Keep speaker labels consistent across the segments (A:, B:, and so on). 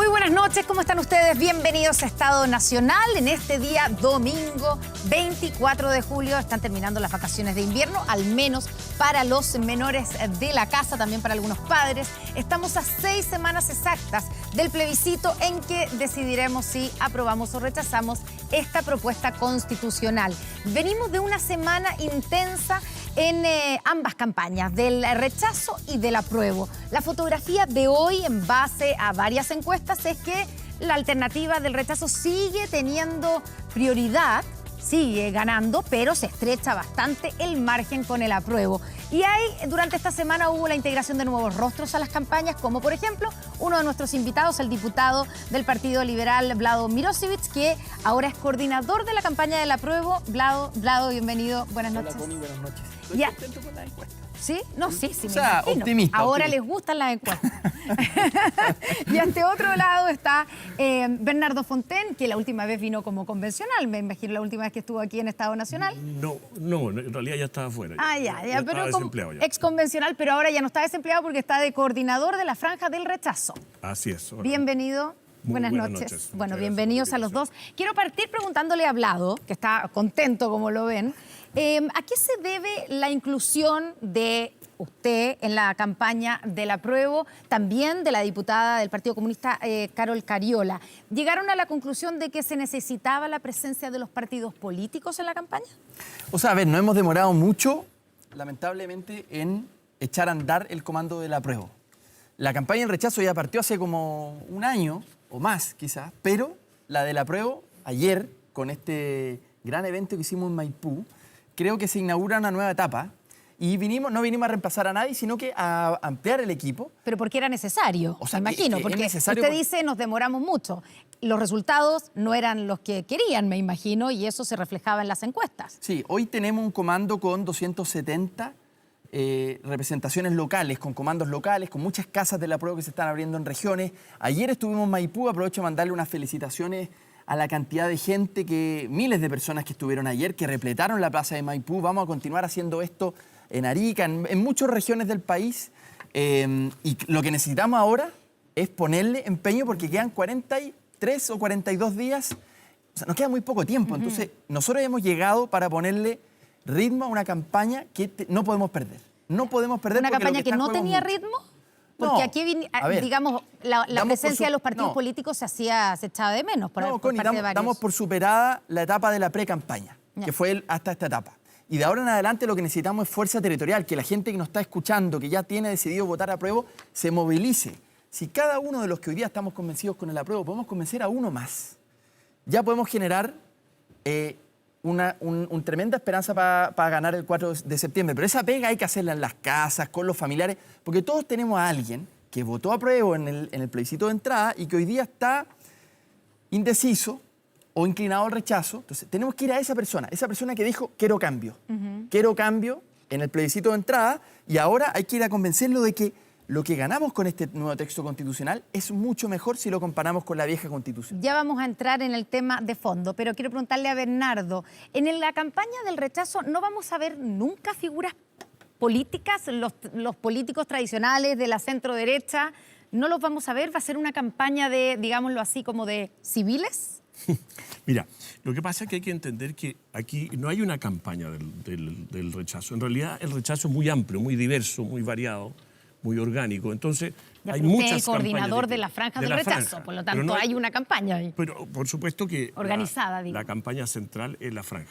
A: Muy buenas noches, ¿cómo están ustedes? Bienvenidos a Estado Nacional. En este día, domingo 24 de julio, están terminando las vacaciones de invierno, al menos para los menores de la casa, también para algunos padres. Estamos a 6 semanas exactas del plebiscito en que decidiremos si aprobamos o rechazamos esta propuesta constitucional. Venimos de una semana intensa en ambas campañas, del rechazo y del apruebo. La fotografía de hoy, en base a varias encuestas, es que la alternativa del rechazo sigue teniendo prioridad, sigue ganando, pero se estrecha bastante el margen con el apruebo. Y durante esta semana hubo la integración de nuevos rostros a las campañas, como por ejemplo uno de nuestros invitados, el diputado del Partido Liberal, Vlado Mirosevic, que ahora es coordinador de la campaña del apruebo. Vlado, bienvenido, buenas noches.
B: Hola, Connie, buenas noches. Estoy contento con la encuesta.
A: ¿Sí? No, sí,
B: O sea,
A: me imagino.
B: optimista.
A: Ahora les gustan las encuestas. Y a este otro lado está Bernardo Fontaine, que la última vez vino como convencional, me imagino, la última vez que estuvo aquí en Estado Nacional.
C: No, en realidad ya estaba fuera.
A: Ya, pero
C: estaba desempleado ya.
A: ex convencional, pero ahora ya no está desempleado porque está de coordinador de la Franja del Rechazo.
C: Así es. Hola.
A: Bienvenido. Buenas noches. Bueno, bienvenidos a los dos. Quiero partir preguntándole a Vlado, que está contento como lo ven, ¿a qué se debe la inclusión de usted en la campaña del apruebo, también de la diputada del Partido Comunista, Carol Cariola? ¿Llegaron a la conclusión de que se necesitaba la presencia de los partidos políticos en la campaña?
B: O sea, a ver, no hemos demorado mucho, lamentablemente, en echar a andar el comando del apruebo. La campaña del rechazo ya partió hace como un año, o más quizás, pero la del apruebo, ayer, con este gran evento que hicimos en Maipú, creo que se inaugura una nueva etapa. Y no vinimos a reemplazar a nadie, sino que a ampliar el equipo.
A: Pero porque era necesario,
B: o sea,
A: me imagino, porque usted dice nos demoramos mucho. Los resultados no eran los que querían, me imagino, y eso se reflejaba en las encuestas.
B: Sí, hoy tenemos un comando con 270 representaciones locales, con comandos locales, con muchas casas del apruebo que se están abriendo en regiones. Ayer estuvimos en Maipú, aprovecho de mandarle unas felicitaciones a la cantidad de gente, miles de personas que estuvieron ayer, que repletaron la plaza de Maipú. Vamos a continuar haciendo esto en Arica, en muchas regiones del país. Y lo que necesitamos ahora es ponerle empeño porque quedan 43 o 42 días. O sea, nos queda muy poco tiempo. Entonces, nosotros hemos llegado para ponerle ritmo a una campaña que no podemos perder. No podemos perder.
A: ¿Una campaña que no tenía ritmo? Porque
B: no,
A: aquí, digamos, la presencia de los partidos políticos se echaba de menos por parte de varios.
B: Damos por superada la etapa de la pre-campaña, que fue hasta esta etapa. Y de ahora en adelante lo que necesitamos es fuerza territorial, que la gente que nos está escuchando, que ya tiene decidido votar apruebo, se movilice. Si cada uno de los que hoy día estamos convencidos con el apruebo podemos convencer a uno más, ya podemos generar una tremenda esperanza para ganar el 4 de septiembre. Pero esa pega hay que hacerla en las casas, con los familiares, porque todos tenemos a alguien que votó apruebo en el plebiscito de entrada y que hoy día está indeciso o inclinado al rechazo. Entonces tenemos que ir a esa persona que dijo quiero cambio. Quiero cambio en el plebiscito de entrada, y ahora hay que ir a convencerlo de que lo que ganamos con este nuevo texto constitucional es mucho mejor si lo comparamos con la vieja Constitución.
A: Ya vamos a entrar en el tema de fondo, pero quiero preguntarle a Bernardo, en la campaña del rechazo no vamos a ver nunca figuras políticas, los políticos tradicionales de la centro-derecha, no los vamos a ver, va a ser una campaña de, digámoslo así, como de civiles.
C: Mira, lo que pasa es que hay que entender que aquí no hay una campaña del rechazo. En realidad el rechazo es muy amplio, muy diverso, muy variado, muy orgánico. Entonces hay muchas
A: el coordinador de la Franja del Rechazo, por lo tanto no hay una campaña ahí.
C: Pero por supuesto que
A: organizada,
C: la campaña central es la Franja.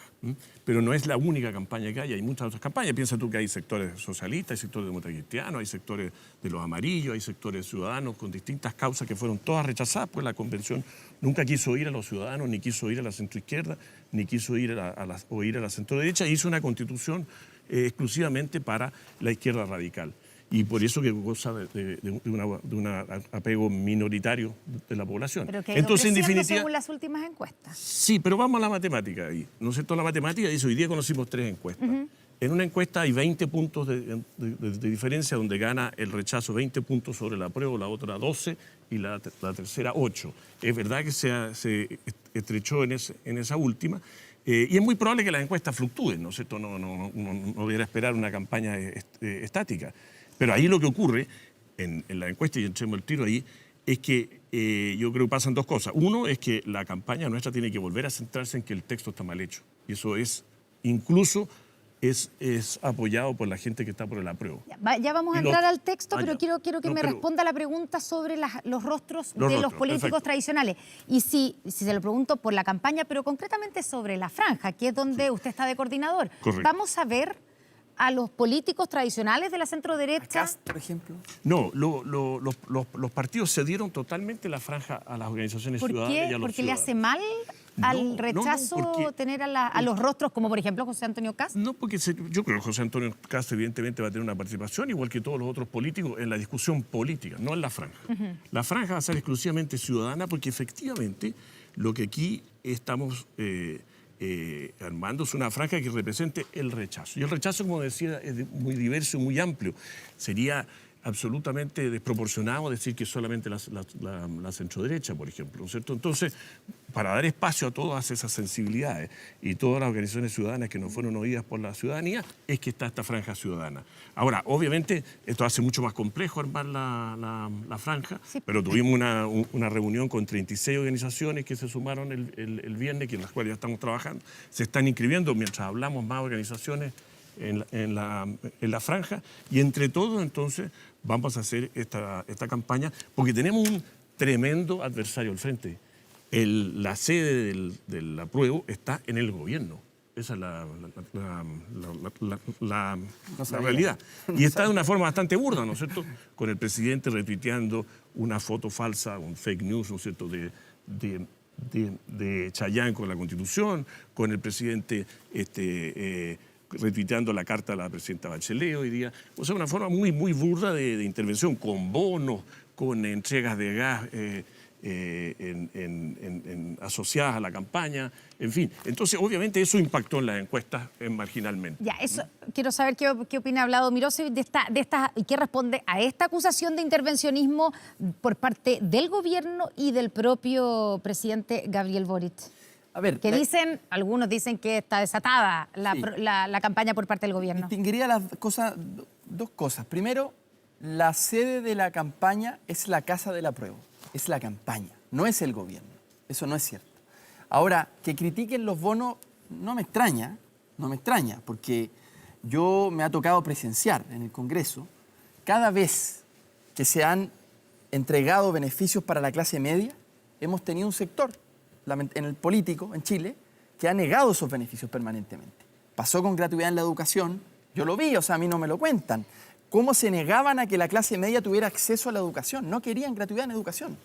C: Pero no es la única campaña que hay muchas otras campañas. Piensa tú que hay sectores socialistas, hay sectores democratas, hay sectores de los amarillos, hay sectores ciudadanos con distintas causas que fueron todas rechazadas, pues la convención nunca quiso oír a los ciudadanos, ni quiso oír a la centroizquierda, ni quiso oír a la centroderecha, e hizo una constitución exclusivamente para la izquierda radical. Y por eso que goza de un apego minoritario de la población.
A: Pero que ha ido creciendo según las últimas encuestas.
C: Sí, pero vamos a la matemática ahí. ¿No es cierto? La matemática dice, hoy día conocimos 3 encuestas. En una encuesta hay 20 puntos de diferencia, donde gana el rechazo 20 puntos sobre el apruebo, la otra 12 y la tercera 8. Es verdad que se estrechó en esa última. Y es muy probable que las encuestas fluctúen, ¿no es cierto? No debería esperar una campaña estática. Pero ahí lo que ocurre, en la encuesta, y entremos el tiro ahí, es que yo creo que pasan dos cosas. Uno es que la campaña nuestra tiene que volver a centrarse en que el texto está mal hecho. Y eso es, incluso, es apoyado por la gente que está por el apruebo.
A: Ya vamos a entrar al texto, pero
C: ya.
A: quiero que me responda la pregunta sobre los rostros de los políticos
C: perfecto.
A: tradicionales. Y si se lo pregunto por la campaña, pero concretamente sobre la franja, que es donde usted está de coordinador.
C: Correcto.
A: Vamos a ver a los políticos tradicionales de la centro-derecha.
B: Cast, por ejemplo.
C: No, los partidos cedieron totalmente la franja a las organizaciones
A: ¿Por
C: ciudadanas y a
A: qué?
C: los
A: ¿Porque le hace
C: ciudadanos.
A: mal al rechazo
C: porque-
A: tener a los rostros como, por ejemplo, José Antonio Cast?
C: No, porque yo creo que José Antonio Cast evidentemente va a tener una participación, igual que todos los otros políticos, en la discusión política, no en la franja. La franja va a ser exclusivamente ciudadana porque efectivamente lo que aquí estamos armando es una franja que represente el rechazo. Y el rechazo, como decía, es muy diverso, muy amplio. Sería absolutamente desproporcionado decir que solamente la centroderecha, por ejemplo, ¿no es cierto? Entonces, para dar espacio a todas esas sensibilidades y todas las organizaciones ciudadanas que no fueron oídas por la ciudadanía, es que está esta franja ciudadana. Ahora, obviamente, esto hace mucho más complejo armar la franja,
A: Sí.
C: pero tuvimos una reunión con 36 organizaciones que se sumaron el viernes, que en las cuales ya estamos trabajando. Se están inscribiendo, mientras hablamos, más organizaciones en la franja, y entre todos, entonces, vamos a hacer esta campaña, porque tenemos un tremendo adversario al frente. La sede del apruebo está en el gobierno. Esa es la realidad. Y está de una forma bastante burda, ¿no es cierto? Con el presidente retuiteando una foto falsa, un fake news, ¿no es cierto?, de Chayán con la Constitución, con el presidente retuiteando la carta de la presidenta Bachelet hoy día. O sea, una forma muy, muy burda de intervención, con bonos, con entregas de gas asociadas a la campaña, en fin. Entonces, obviamente, eso impactó en las encuestas marginalmente.
A: Ya, eso quiero saber qué opina Vlado Mirosevic y qué responde a esta acusación de intervencionismo por parte del gobierno y del propio presidente Gabriel Boric.
B: A ver,
A: Que algunos dicen que está desatada
B: Sí.
A: la campaña por parte del gobierno.
B: distinguiría dos cosas. Primero, la sede de la campaña es la Casa del Apruebo, es la campaña, no es el gobierno. Eso no es cierto. Ahora, que critiquen los bonos no me extraña, porque me ha tocado presenciar en el Congreso, cada vez que se han entregado beneficios para la clase media, hemos tenido un sector en el político en Chile que ha negado esos beneficios permanentemente. Pasó con gratuidad en la educación, yo lo vi, o sea, a mí no me lo cuentan. Cómo se negaban a que la clase media tuviera acceso a la educación, no querían gratuidad en educación.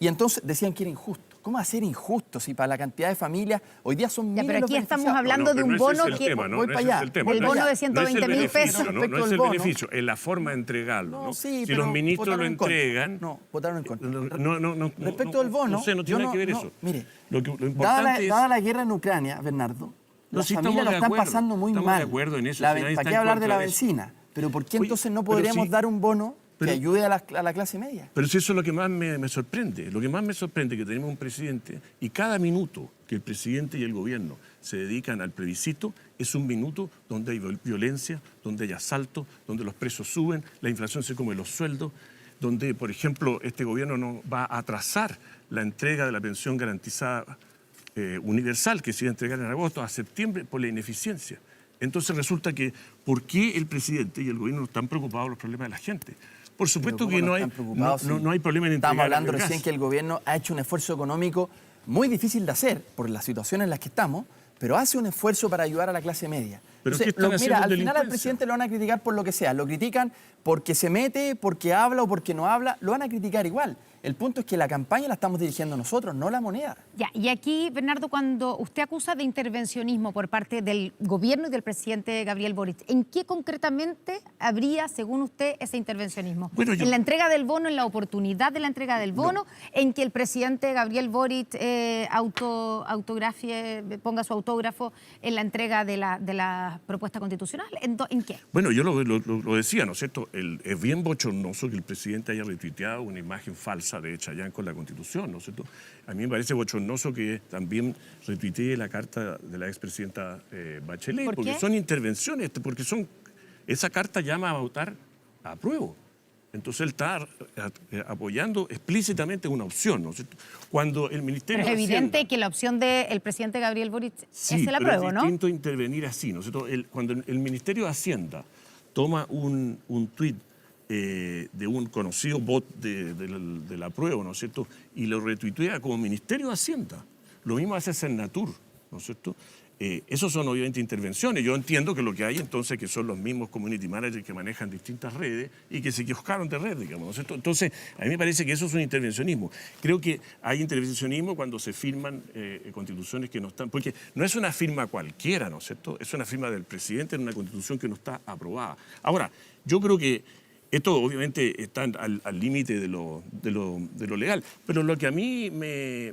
B: Y entonces decían que era injusto. ¿Cómo va a ser injusto si para la cantidad de familias hoy día son miles
A: pero
B: los
A: aquí estamos
B: beneficiados?
A: hablando de un bono
C: el
A: que...
C: tema, ¿no?
B: Voy
C: No
B: para
C: ese es
B: allá.
C: el tema.
A: El
C: No
A: bono
C: es-
A: de
C: no es el
A: 120.000
C: beneficio,
A: pesos.
C: No,
B: Respecto
C: no es
B: del
C: el
B: bono.
C: beneficio, es la forma de entregarlo.
B: No,
C: ¿no?
B: sí,
C: Si
B: pero
C: los ministros
B: votaron
C: lo
B: en contra.
C: entregan...
B: No, votaron en contra.
C: No,
B: Respecto del bono,
C: no sé, no tiene nada que ver eso.
B: Mire,
C: Lo
B: dada
C: importante es...
B: la guerra en Ucrania, Bernardo,
C: No,
B: las
C: sí,
B: familias
C: estamos
B: lo
C: de
B: están
C: acuerdo,
B: pasando muy
C: estamos
B: mal.
C: de acuerdo en eso,
B: ¿Para
C: si nadie está
B: qué
C: en
B: hablar de la
C: contra de eso.
B: benzina? Pero ¿por qué
C: Oye,
B: entonces no
C: pero
B: podríamos
C: sí,
B: dar un bono que
C: pero-
B: ayude a la clase media?
C: Pero si eso es lo que más me sorprende. Lo que más me sorprende es que tenemos un presidente y cada minuto que el presidente y el gobierno se dedican al plebiscito es un minuto donde hay violencia, donde hay asalto, donde los precios suben, la inflación se come los sueldos, donde, por ejemplo, este gobierno no va a atrasar la entrega de la pensión garantizada universal que se iba a entregar en agosto a septiembre por la ineficiencia. Entonces resulta que, ¿por qué el presidente y el gobierno no están preocupados por los problemas de la gente? Por supuesto que no hay problema en entregar
B: Estamos hablando
C: el gas.
B: recién que el gobierno ha hecho un esfuerzo económico muy difícil de hacer por la situación en la que estamos, pero hace un esfuerzo para ayudar a la clase media.
C: ¿Pero
B: Entonces,
C: qué están haciendo
B: mira, al final al
C: delincuencia?
B: presidente lo van a criticar por lo que sea. Lo critican porque se mete, porque habla o porque no habla. Lo van a criticar igual. El punto es que la campaña la estamos dirigiendo nosotros, no la moneda.
A: Ya, y aquí, Bernardo, cuando usted acusa de intervencionismo por parte del gobierno y del presidente Gabriel Boric, ¿en qué concretamente habría, según usted, ese intervencionismo?
C: Bueno,
A: ¿En la entrega del bono, en la oportunidad de la entrega del bono, en que el presidente Gabriel Boric ponga su autógrafo en la entrega de la propuesta constitucional? ¿En qué?
C: Bueno, yo lo decía, ¿no es cierto? Es bien bochornoso que el presidente haya retuiteado una imagen falsa de Chayán con la Constitución, ¿no es cierto? A mí me parece bochornoso que también retuitee la carta de la expresidenta Bachelet,
A: ¿Por
C: porque
A: qué?
C: son intervenciones, esa carta llama a votar a apruebo. Entonces él está apoyando explícitamente una opción, ¿no es cierto? Cuando el Ministerio
A: Pero es
C: de
A: evidente
C: Hacienda,
A: que la opción del presidente Gabriel Boric
C: sí,
A: es el
C: pero
A: apruebo,
C: es
A: ¿no?
C: distinto intervenir así, ¿no es cierto? Cuando el Ministerio de Hacienda toma un tuit de un conocido bot del apruebo, ¿no es cierto? Y lo retuitea como Ministerio de Hacienda. Lo mismo hace Senatur, ¿no es cierto? Esos son obviamente intervenciones. Yo entiendo que lo que hay entonces que son los mismos community managers que manejan distintas redes y que se equivocaron de red, digamos, ¿no es cierto? Entonces, a mí me parece que eso es un intervencionismo. Creo que hay intervencionismo cuando se firman constituciones que no están... Porque no es una firma cualquiera, ¿no es cierto? Es una firma del presidente en una constitución que no está aprobada. Ahora, yo creo que esto obviamente está al límite de lo legal, pero lo que a mí me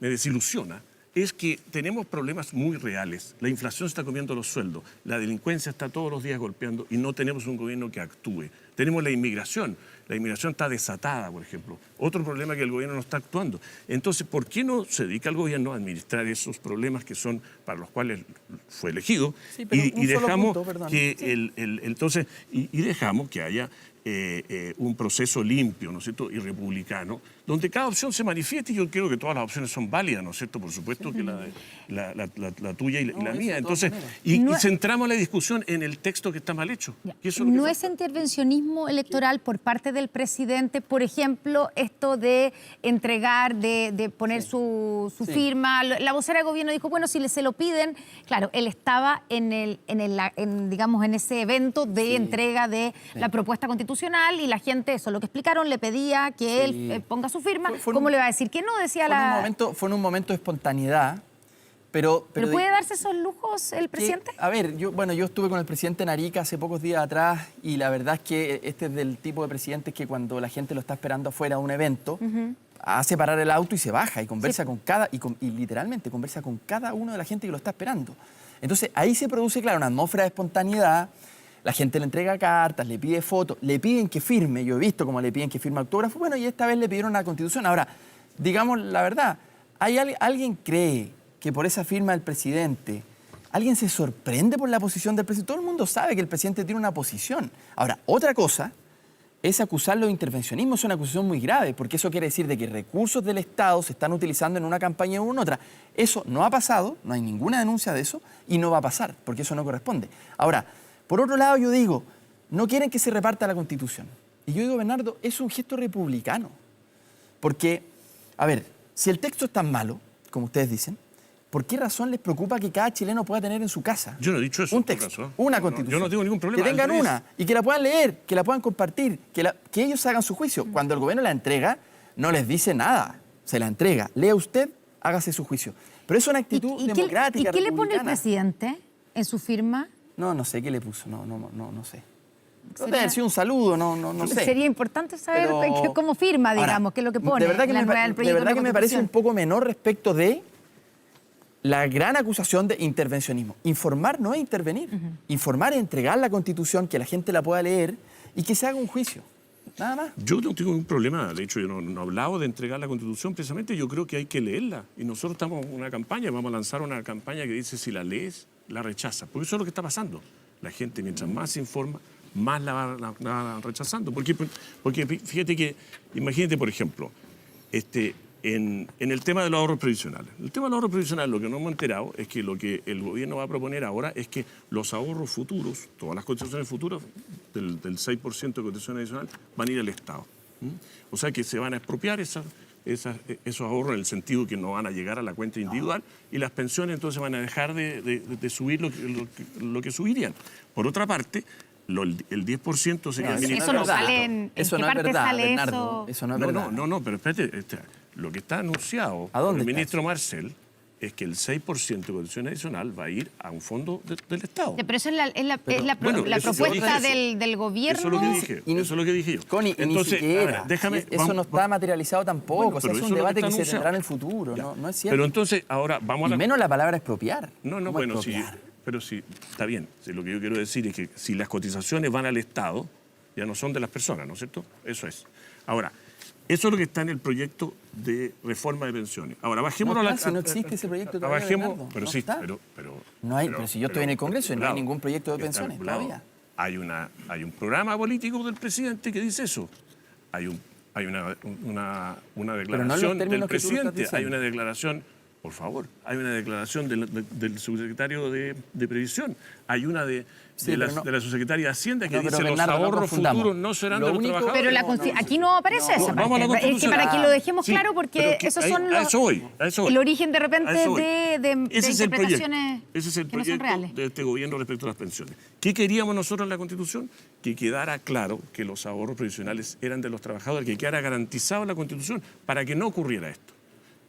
C: desilusiona es que tenemos problemas muy reales. La inflación está comiendo los sueldos, la delincuencia está todos los días golpeando y no tenemos un gobierno que actúe. Tenemos la inmigración está desatada, por ejemplo. Otro problema que el gobierno no está actuando. Entonces, ¿por qué no se dedica el gobierno a administrar esos problemas que son para los cuales fue elegido?
B: Sí, pero
C: y
B: un solo
C: dejamos
B: punto, perdón.
C: que
B: Sí.
C: entonces y dejamos que haya un proceso limpio, ¿no es cierto?, y republicano, donde cada opción se manifieste, y yo creo que todas las opciones son válidas, ¿no es cierto?, por supuesto que la tuya y la mía. Entonces, y centramos la discusión en el texto que está mal hecho. Y eso
A: ¿No es intervencionismo electoral por parte del presidente, por ejemplo, esto de entregar, de poner su firma? La vocera de gobierno dijo, bueno, si se lo piden, claro, él estaba digamos, en ese evento de entrega de la propuesta constitucional y la gente, eso, lo que explicaron, le pedía que él ponga su firma. ¿Cómo le va a decir que no? Decía
B: Fue en un momento de espontaneidad, pero
A: ¿puede darse esos lujos el presidente?
B: A ver, yo estuve con el presidente en Arica hace pocos días atrás y la verdad es que este es del tipo de presidente que cuando la gente lo está esperando afuera a un evento, hace parar el auto y se baja y conversa con y literalmente conversa con cada uno de la gente que lo está esperando. Entonces ahí se produce, claro, una atmósfera de espontaneidad. La gente le entrega cartas, le pide fotos, le piden que firme. Yo he visto cómo le piden que firme autógrafo. Bueno, y esta vez le pidieron una constitución. Ahora, digamos la verdad, ¿alguien cree que por esa firma del presidente, alguien se sorprende por la posición del presidente? Todo el mundo sabe que el presidente tiene una posición. Ahora, otra cosa es acusarlo de intervencionismo. Es una acusación muy grave, porque eso quiere decir de que recursos del Estado se están utilizando en una campaña o en otra. Eso no ha pasado, no hay ninguna denuncia de eso, y no va a pasar, porque eso no corresponde. Ahora, por otro lado, yo digo, no quieren que se reparta la Constitución. Y yo digo, Bernardo, es un gesto republicano. Porque, a ver, si el texto es tan malo, como ustedes dicen, ¿por qué razón les preocupa que cada chileno pueda tener en su casa
C: Yo no he dicho eso.
B: un texto, una Constitución?
C: Yo no tengo ningún problema.
B: Que tengan una y que la puedan leer, que la puedan compartir, que ellos hagan su juicio. Cuando el gobierno la entrega, no les dice nada. Se la entrega. Lea usted, hágase su juicio. Pero es una actitud democrática,
A: ¿Y qué le pone el
B: republicana.
A: presidente en su firma?
B: No sé qué le puso, no sé. Debe haber sido un saludo, no sé.
A: Sería importante saber cómo firma, digamos,
B: Ahora,
A: qué es lo que pone.
B: De verdad que me parece un poco menor respecto de la gran acusación de intervencionismo. Informar no es intervenir. Informar es entregar la Constitución, que la gente la pueda leer y que se haga un juicio. Nada más.
C: Yo no tengo ningún problema. De hecho, yo no he hablado de entregar la Constitución. Precisamente yo creo que hay que leerla. Y nosotros estamos en una campaña, vamos a lanzar una campaña que dice si la lees, la rechazas. Porque eso es lo que está pasando. La gente, mientras más se informa, más la va rechazando. Porque fíjate que, imagínate, por ejemplo, en el tema de los ahorros previsionales. El tema de los ahorros previsionales, lo que no hemos enterado es que lo que el gobierno va a proponer ahora es que los ahorros futuros, todas las cotizaciones futuras, del 6% de cotización adicional, van a ir al Estado. O sea que se van a expropiar esos ahorros en el sentido que no van a llegar a la cuenta individual y las pensiones entonces van a dejar de subir lo que subirían. Por otra parte, el 10% se queda
A: Eso no sale ¿en qué parte sale
B: Bernardo,
A: eso?
B: Eso no es verdad.
C: No, pero espérate, lo que está anunciado por el ministro Marcel es que el 6% de cotización adicional va a ir a un fondo del Estado.
A: Pero eso es la propuesta del gobierno.
C: Eso es lo que dije yo.
B: Connie,
C: entonces,
B: ni siquiera.
C: déjame,
B: eso no está materializado tampoco.
C: Bueno,
B: o sea,
C: pero
B: es
C: eso
B: un
C: es lo que
B: debate que
C: está
B: se tendrá
C: anunciado.
B: en el futuro.
C: Ya.
B: No es cierto.
C: Pero entonces, ahora vamos a
B: Y menos la palabra expropiar.
C: No, bueno, sí. Pero sí, está bien. Sí, lo que yo quiero decir es que si las cotizaciones van al Estado, ya no son de las personas, ¿no es cierto? Eso es. Ahora, eso es lo que está en el proyecto de reforma de pensiones. Ahora, bajémonos
B: no existe ese proyecto todavía,
C: bajemos,
B: Bernardo.
C: pero
B: no
C: sí,
B: está.
C: pero
B: Pero si yo estoy en el Congreso y no hay ningún proyecto de pensiones todavía.
C: Hay un programa político del presidente que dice eso. Hay una declaración del presidente, hay una declaración, por favor, hay una declaración del subsecretario de Previsión, hay una de la subsecretaria de Hacienda que dice los ahorros futuros no serán de los trabajadores.
A: Pero aquí no aparece esa parte.
C: Vamos a la
A: Es que
C: Constitución.
A: para que lo dejemos
C: Sí,
A: claro, porque
C: pero
A: esos
C: ahí-
A: son
C: a eso voy.
A: el origen de repente
C: A eso voy.
A: de
C: Ese es el proyecto.
A: interpretaciones
C: Ese es el
A: que no son
C: proyecto
A: reales.
C: de este gobierno respecto a las pensiones. ¿Qué queríamos nosotros en la Constitución? Que quedara claro que los ahorros previsionales eran de los trabajadores, que quedara garantizado en la Constitución para que no ocurriera esto.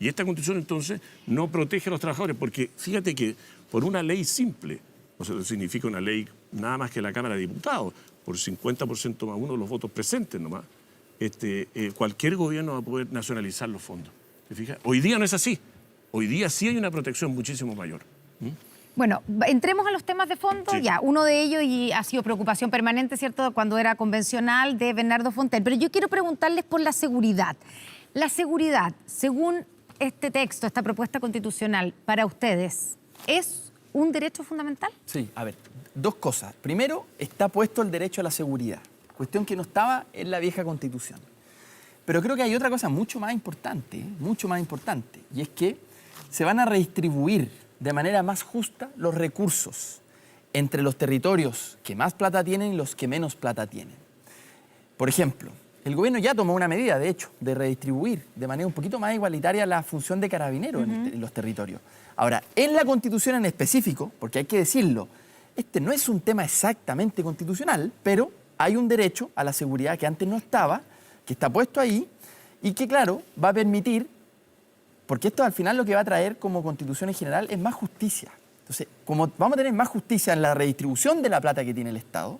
C: Y esta Constitución entonces no protege a los trabajadores, porque fíjate que por una ley simple, o sea, significa una ley nada más que la Cámara de Diputados, por 50% más uno de los votos presentes nomás, cualquier gobierno va a poder nacionalizar los fondos. ¿Te fijas? Hoy día no es así. Hoy día sí hay una protección muchísimo mayor.
A: Bueno, entremos a los temas de fondo.
C: Sí.
A: Ya, uno de ellos, y ha sido preocupación permanente, ¿cierto?, cuando era convencional, de Bernardo Fontaine. Pero yo quiero preguntarles por la seguridad. La seguridad, según este texto, esta propuesta constitucional, para ustedes, ¿es un derecho fundamental?
B: Sí, a ver, dos cosas. Primero, está puesto el derecho a la seguridad, cuestión que no estaba en la vieja Constitución. Pero creo que hay otra cosa mucho más importante, y es que se van a redistribuir de manera más justa los recursos entre los territorios que más plata tienen y los que menos plata tienen. Por ejemplo, el gobierno ya tomó una medida, de hecho, de redistribuir de manera un poquito más igualitaria la función de carabinero en los territorios. Ahora, en la Constitución en específico, porque hay que decirlo, este no es un tema exactamente constitucional, pero hay un derecho a la seguridad que antes no estaba, que está puesto ahí y que, claro, va a permitir, porque esto al final lo que va a traer como Constitución en general es más justicia. Entonces, como vamos a tener más justicia en la redistribución de la plata que tiene el Estado,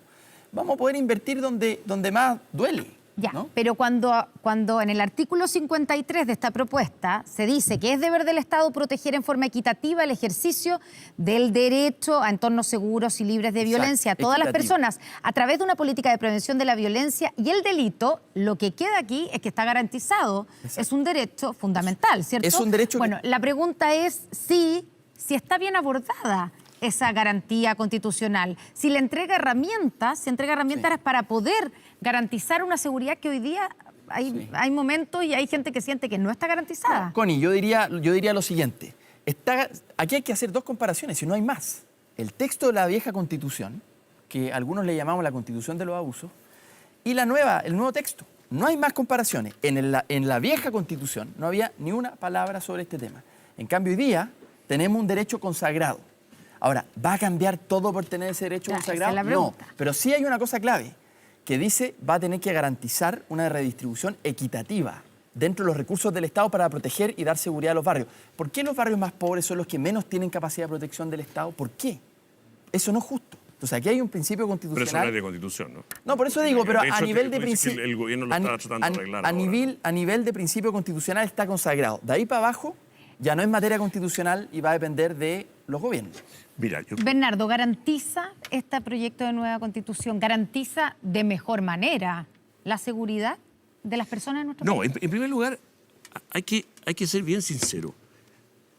B: vamos a poder invertir donde más duele.
A: Ya,
B: ¿no?
A: pero cuando en el artículo 53 de esta propuesta se dice que es deber del Estado proteger en forma equitativa el ejercicio del derecho a entornos seguros y libres de violencia a todas las
B: equitativo.
A: personas a través de una política de prevención de la violencia y el delito, lo que queda aquí es que está garantizado, es un derecho fundamental, ¿cierto?
B: Es un derecho que-
A: Bueno, la pregunta es si está bien abordada esa garantía constitucional, si le entrega herramientas, para poder garantizar una seguridad que hoy día hay momentos y hay gente que siente que no está garantizada.
B: Connie, yo diría lo siguiente. Aquí hay que hacer dos comparaciones, si no hay más. El texto de la vieja Constitución, que algunos le llamamos la Constitución de los abusos, y el nuevo texto. No hay más comparaciones. En la vieja Constitución no había ni una palabra sobre este tema. En cambio, hoy día tenemos un derecho consagrado. Ahora, ¿va a cambiar todo por tener ese derecho
A: Ya,
B: consagrado?
A: esa es la
B: No,
A: pregunta.
B: pero sí hay una cosa clave, que dice va a tener que garantizar una redistribución equitativa dentro de los recursos del Estado para proteger y dar seguridad a los barrios. ¿Por qué los barrios más pobres son los que menos tienen capacidad de protección del Estado? ¿Por qué? Eso no es justo. Entonces, aquí hay un principio
C: Pero eso no
B: constitucional.
C: es de Constitución, ¿no?
B: No, por eso digo, pero
C: De hecho,
B: a nivel de
C: tú dices que
B: principio.
C: el gobierno lo está tratando de arreglar ahora.
B: A nivel de principio constitucional está consagrado. De ahí para abajo ya no es materia constitucional y va a depender de los gobiernos.
C: Mira, yo
A: Bernardo, ¿garantiza este proyecto de nueva Constitución, garantiza de mejor manera la seguridad de las personas en nuestro
C: No,
A: país?
C: en primer lugar, hay que ser bien sincero.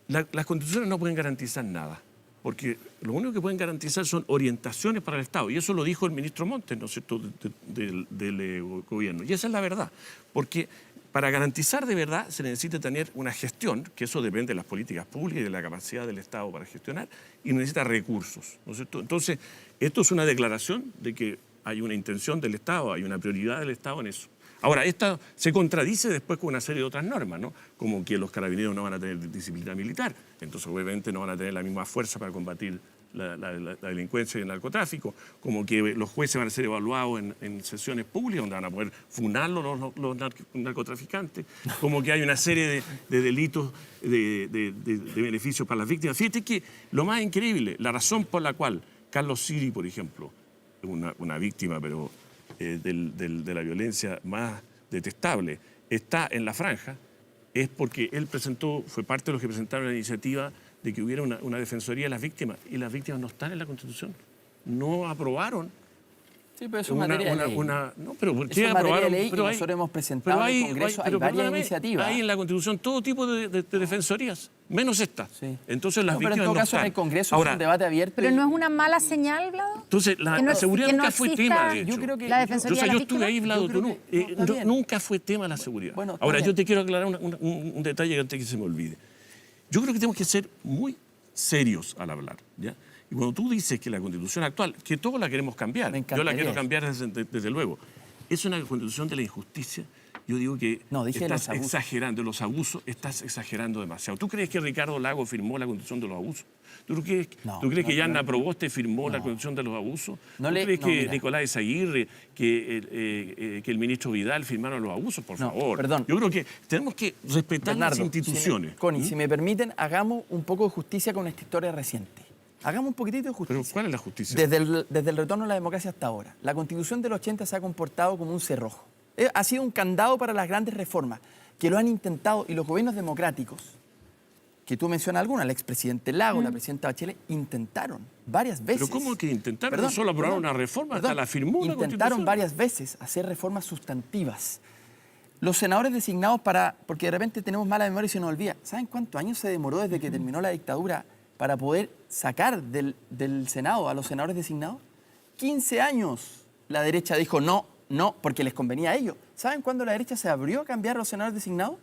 C: Las constituciones no pueden garantizar nada, porque lo único que pueden garantizar son orientaciones para el Estado. Y eso lo dijo el ministro Montes, ¿no es cierto?, del gobierno. Y esa es la verdad, porque para garantizar de verdad se necesita tener una gestión, que eso depende de las políticas públicas y de la capacidad del Estado para gestionar, y necesita recursos, ¿no es cierto? Entonces, esto es una declaración de que hay una intención del Estado, hay una prioridad del Estado en eso. Ahora, esta se contradice después con una serie de otras normas, ¿no? Como que los carabineros no van a tener disciplina militar, entonces obviamente no van a tener la misma fuerza para combatir la delincuencia y el narcotráfico, como que los jueces van a ser evaluados en sesiones públicas donde van a poder funar los narcotraficantes, como que hay una serie de delitos de beneficios para las víctimas. Fíjate que lo más increíble, la razón por la cual Carlos Siri, por ejemplo, es una víctima, pero de la violencia más detestable, está en la franja, es porque él fue parte de los que presentaron la iniciativa de que hubiera una defensoría de las víctimas, y las víctimas no están en la Constitución. No aprobaron
B: Sí, pero eso es materia de ley.
C: No, pero ¿por
B: Eso
C: qué
B: es materia de
C: aprobaron?
B: ley y
C: Pero
B: nosotros hemos presentado en el Congreso hay varias iniciativas.
C: Hay en la Constitución todo tipo de defensorías, menos esta.
B: Sí.
C: Entonces las
B: No, pero en
C: víctimas
B: todo
C: no
B: caso en
C: están.
B: el Congreso
C: Ahora,
B: es un debate abierto.
A: Pero no es una mala señal, Vlado.
C: Entonces,
A: Que
C: la seguridad
A: que
C: nunca fue
A: exista
C: tema, de hecho.
B: Yo creo que
A: la defensoría de las
C: Yo estuve ahí,
A: víctimas.
C: Vlado,
B: Yo creo
C: tú
B: que- no, está bien.
C: nunca fue tema la seguridad.
B: Bueno, está
C: Ahora,
B: bien.
C: yo te quiero aclarar un detalle antes que se me olvide. Yo creo que tenemos que ser muy serios al hablar, ¿ya? Y cuando tú dices que la Constitución actual, que todos la queremos cambiar,
B: Me
C: yo la
B: encantaría
C: quiero
B: eso.
C: cambiar desde luego, es una Constitución de la injusticia. Yo digo que
B: No, dije
C: estás
B: los abusos.
C: exagerando, los abusos, estás exagerando demasiado. ¿Tú crees que Ricardo Lago firmó la Constitución de los abusos? ¿Tú crees
B: No,
C: que
B: no,
C: Yanna Proboste firmó la Constitución de los abusos?
B: No
C: ¿Tú
B: le-
C: crees
B: no,
C: que
B: mira.
C: Nicolás Aguirre, que el ministro Vidal firmaron los abusos? Por
B: No,
C: favor.
B: perdón.
C: Yo creo que tenemos que respetar las
B: Bernardo,
C: instituciones.
B: Connie, si me permiten, hagamos un poco de justicia con esta historia reciente. Hagamos un poquitito de justicia.
C: Pero ¿cuál es la justicia?
B: Desde el retorno a la democracia hasta ahora, la Constitución del 80 se ha comportado como un cerrojo. Ha sido un candado para las grandes reformas que lo han intentado y los gobiernos democráticos, que tú mencionas alguna, el expresidente Lago, la presidenta Bachelet, intentaron varias veces.
C: Pero ¿cómo que intentaron? No solo aprobaron una reforma, hasta la firmó la
B: Intentaron
C: Constitución.
B: varias veces hacer reformas sustantivas. Los senadores designados porque de repente tenemos mala memoria y se nos olvida. ¿Saben cuántos años se demoró desde que terminó la dictadura para poder sacar del Senado a los senadores designados? 15 años. La derecha dijo no, porque les convenía a ellos. ¿Saben cuándo la derecha se abrió a cambiar a los senadores designados?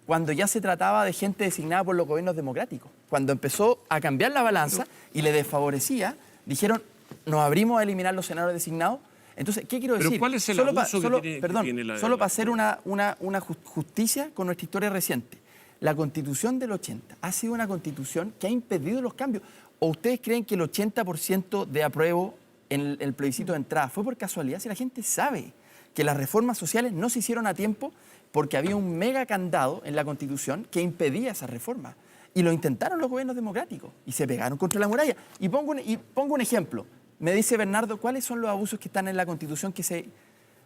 B: Cuando ya se trataba de gente designada por los gobiernos democráticos. Cuando empezó a cambiar la balanza y le desfavorecía, dijeron, nos abrimos a eliminar los senadores designados. Entonces, ¿qué quiero decir?
C: Pero ¿cuál es el
B: Solo
C: abuso que tiene la...
B: Solo para hacer una justicia con nuestra historia reciente. La Constitución del 80 ha sido una Constitución que ha impedido los cambios. ¿O ustedes creen que el 80% de apruebo en el plebiscito de entrada fue por casualidad? Si la gente sabe que las reformas sociales no se hicieron a tiempo porque había un mega candado en la Constitución que impedía esas reformas. Y lo intentaron los gobiernos democráticos y se pegaron contra la muralla. Y pongo un ejemplo. Me dice Bernardo, ¿cuáles son los abusos que están en la Constitución que se...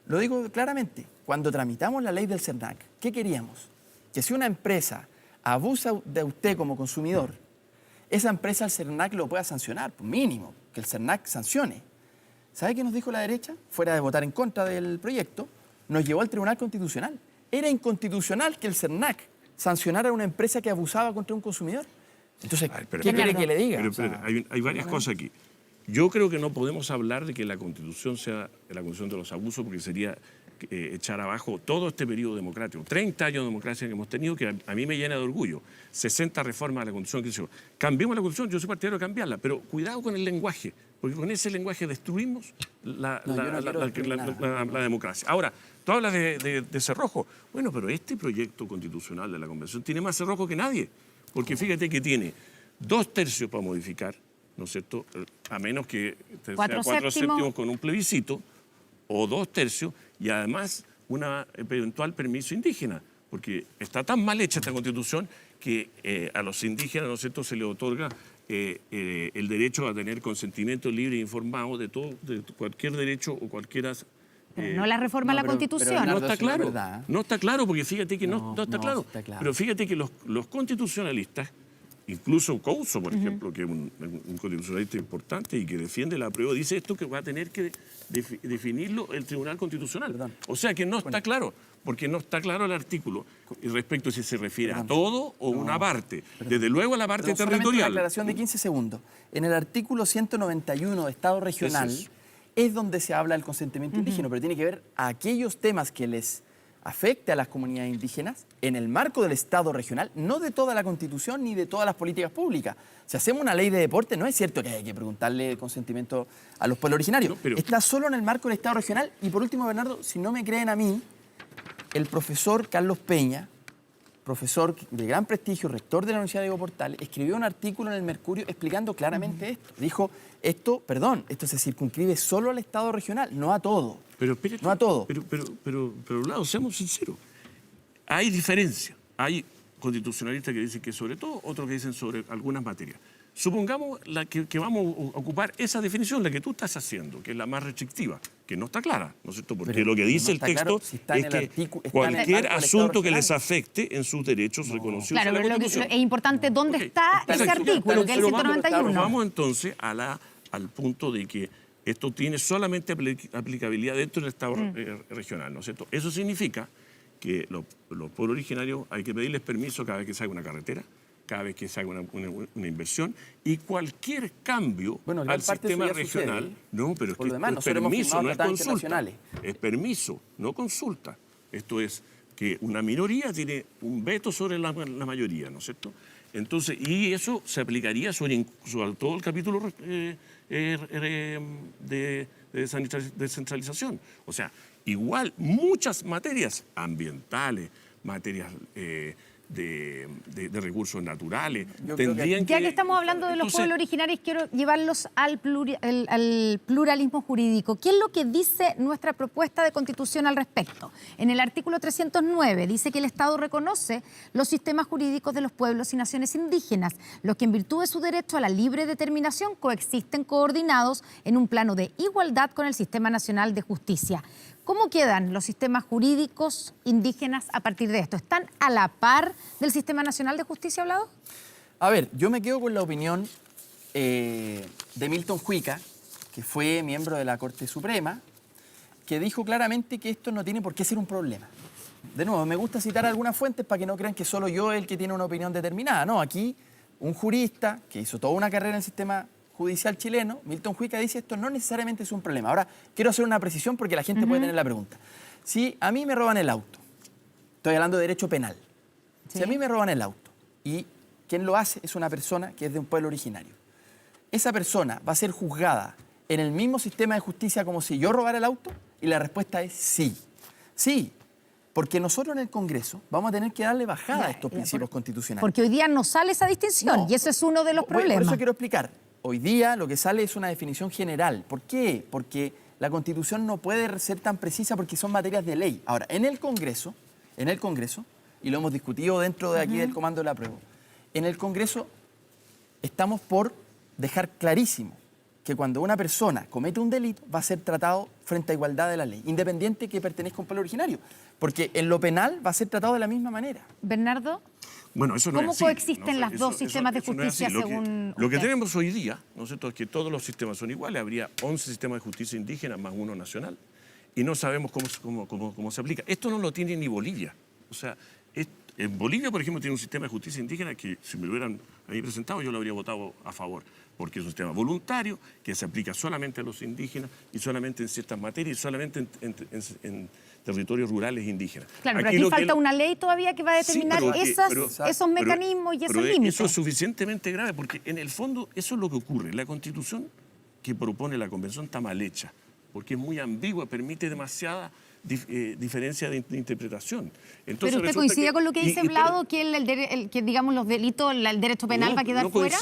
B: Lo digo claramente, cuando tramitamos la ley del CERNAC, ¿qué queríamos? Que si una empresa abusa de usted como consumidor, esa empresa al CERNAC lo pueda sancionar, por mínimo, que el CERNAC sancione. ¿Sabe qué nos dijo la derecha? Fuera de votar en contra del proyecto, nos llevó al Tribunal Constitucional. Era inconstitucional que el CERNAC sancionara a una empresa que abusaba contra un consumidor. Entonces, ¿qué quiere que le diga?
C: Pero,
B: O sea,
C: hay varias cosas aquí. Yo creo que no podemos hablar de que la Constitución sea la Constitución de los abusos, porque sería echar abajo todo este periodo democrático. 30 años de democracia que hemos tenido, que a mí me llena de orgullo. 60 reformas a la Constitución que hicieron. Cambiemos la Constitución, yo soy partidario de cambiarla, pero cuidado con el lenguaje, porque con ese lenguaje destruimos la democracia. Ahora, tú hablas de cerrojo. Bueno, pero este proyecto constitucional de la Convención tiene más cerrojo que nadie, porque fíjate que tiene 2/3 para modificar, ¿no es cierto? A menos que sea 4 séptimos con un plebiscito, o 2/3, y además un eventual permiso indígena, porque está tan mal hecha esta Constitución que a los indígenas, ¿no es cierto?, se les otorga el derecho a tener consentimiento libre e informado de cualquier derecho o cualquiera...
A: Pero no la reforma a la Constitución.
B: Bernardo,
C: No está
B: eso no es
C: claro,
B: verdad.
C: no está claro, porque fíjate que no está claro.
B: está claro.
C: Pero fíjate que los constitucionalistas, incluso Couso, por ejemplo, que es un constitucionalista importante y que defiende la apruebo, dice esto que va a tener que definirlo el Tribunal Constitucional.
B: Perdón.
C: O sea que no está claro, porque no está claro el artículo respecto a si se refiere a todo o una parte. Desde luego a la parte
B: Pero solamente una
C: territorial.
B: aclaración de 15 segundos. En el artículo 191 de Estado regional
C: ¿Qué es eso?
B: es donde se habla del consentimiento indígena, pero tiene que ver a aquellos temas que les afecte a las comunidades indígenas en el marco del Estado regional, no de toda la Constitución ni de todas las políticas públicas. Si hacemos una ley de deporte, no es cierto que hay que preguntarle el consentimiento a los pueblos originarios.
C: No, pero-
B: Está solo en el marco del Estado regional. Y por último, Bernardo, si no me creen a mí, el profesor Carlos Peña, profesor de gran prestigio, rector de la Universidad Diego Portales, escribió un artículo en el Mercurio explicando claramente esto. Dijo, esto se circunscribe solo al Estado regional, no a todo.
C: Pero espérate,
B: No a todo.
C: Pero Lado, seamos sinceros. Hay diferencia. Hay constitucionalistas que dicen que sobre todo, otros que dicen sobre algunas materias. Supongamos que vamos a ocupar esa definición, la que tú estás haciendo, que es la más restrictiva, que no está clara, ¿no es cierto? Porque
B: Pero
C: lo que dice
B: no
C: el
B: está
C: texto
B: claro si está en
C: es
B: el
C: que
B: artículo, está en el
C: cualquier
B: marco del
C: asunto
B: Estado
C: que les
B: regional.
C: afecte en sus derechos reconocidos
A: Claro,
C: en la
A: pero
C: Constitución.
A: es importante dónde
C: Ok,
A: está ese
C: exacto.
A: artículo, que es el
C: Pero vamos
A: 191.
C: entonces al punto de que esto tiene solamente aplicabilidad dentro del Estado regional, ¿no es cierto? Eso significa que los pueblos originarios hay que pedirles permiso cada vez que se haga una carretera, cada vez que se haga una inversión, y cualquier cambio al sistema regional. No, pero es que es permiso, no es consulta. Es permiso, no consulta. Esto es que una minoría tiene un veto sobre la mayoría, ¿no es cierto? Entonces, y eso se aplicaría sobre todo el capítulo de descentralización. O sea, igual muchas materias ambientales, materias de recursos naturales, tendrían
A: ya que estamos hablando de los pueblos originarios, quiero llevarlos al pluralismo jurídico. ¿Qué es lo que dice nuestra propuesta de constitución al respecto? En el artículo 309 dice que el Estado reconoce los sistemas jurídicos de los pueblos y naciones indígenas, los que en virtud de su derecho a la libre determinación coexisten coordinados en un plano de igualdad con el Sistema Nacional de Justicia. ¿Cómo quedan los sistemas jurídicos indígenas a partir de esto? ¿Están a la par del Sistema Nacional de Justicia hablado?
B: A ver, yo me quedo con la opinión de Milton Juica, que fue miembro de la Corte Suprema, que dijo claramente que esto no tiene por qué ser un problema. De nuevo, me gusta citar algunas fuentes para que no crean que solo yo es el que tiene una opinión determinada. No, aquí un jurista que hizo toda una carrera en el sistema judicial chileno, Milton Juica, dice esto no necesariamente es un problema. Ahora, quiero hacer una precisión porque la gente puede tener la pregunta. Si a mí me roban el auto, estoy hablando de derecho penal, si a mí me roban el auto y quien lo hace es una persona que es de un pueblo originario, esa persona va a ser juzgada en el mismo sistema de justicia como si yo robara el auto, y la respuesta es sí. Sí, porque nosotros en el Congreso vamos a tener que darle bajada a estos principios constitucionales.
A: Porque hoy día no sale esa distinción y ese es uno de los problemas.
B: Por eso quiero explicar. Hoy día lo que sale es una definición general. ¿Por qué? Porque la Constitución no puede ser tan precisa porque son materias de ley. Ahora, en el Congreso, y lo hemos discutido dentro de aquí del Comando de la Apruebo, en el Congreso estamos por dejar clarísimo que cuando una persona comete un delito va a ser tratado frente a igualdad de la ley, independiente que pertenezca a un pueblo originario, porque en lo penal va a ser tratado de la misma manera.
A: Bernardo,
C: bueno, eso no
A: ¿cómo
C: es así?
A: coexisten las dos sistemas de justicia según
C: Lo que tenemos hoy día, ¿no es cierto?, es que todos los sistemas son iguales. Habría 11 sistemas de justicia indígena más uno nacional y no sabemos cómo se aplica. Esto no lo tiene ni Bolivia. O sea, en Bolivia, por ejemplo, tiene un sistema de justicia indígena que si me lo hubieran ahí presentado yo lo habría votado a favor, porque es un sistema voluntario que se aplica solamente a los indígenas y solamente en ciertas materias y solamente en territorios rurales indígenas.
A: Claro, pero aquí falta una ley todavía que va a determinar esos mecanismos y esos límites.
C: Eso es suficientemente grave porque en el fondo eso es lo que ocurre. La Constitución que propone la Convención está mal hecha porque es muy ambigua, permite demasiada diferencia de interpretación. Entonces,
A: ¿pero usted coincide con lo que dice Vlado, que digamos los delitos, el derecho penal va a quedar fuera?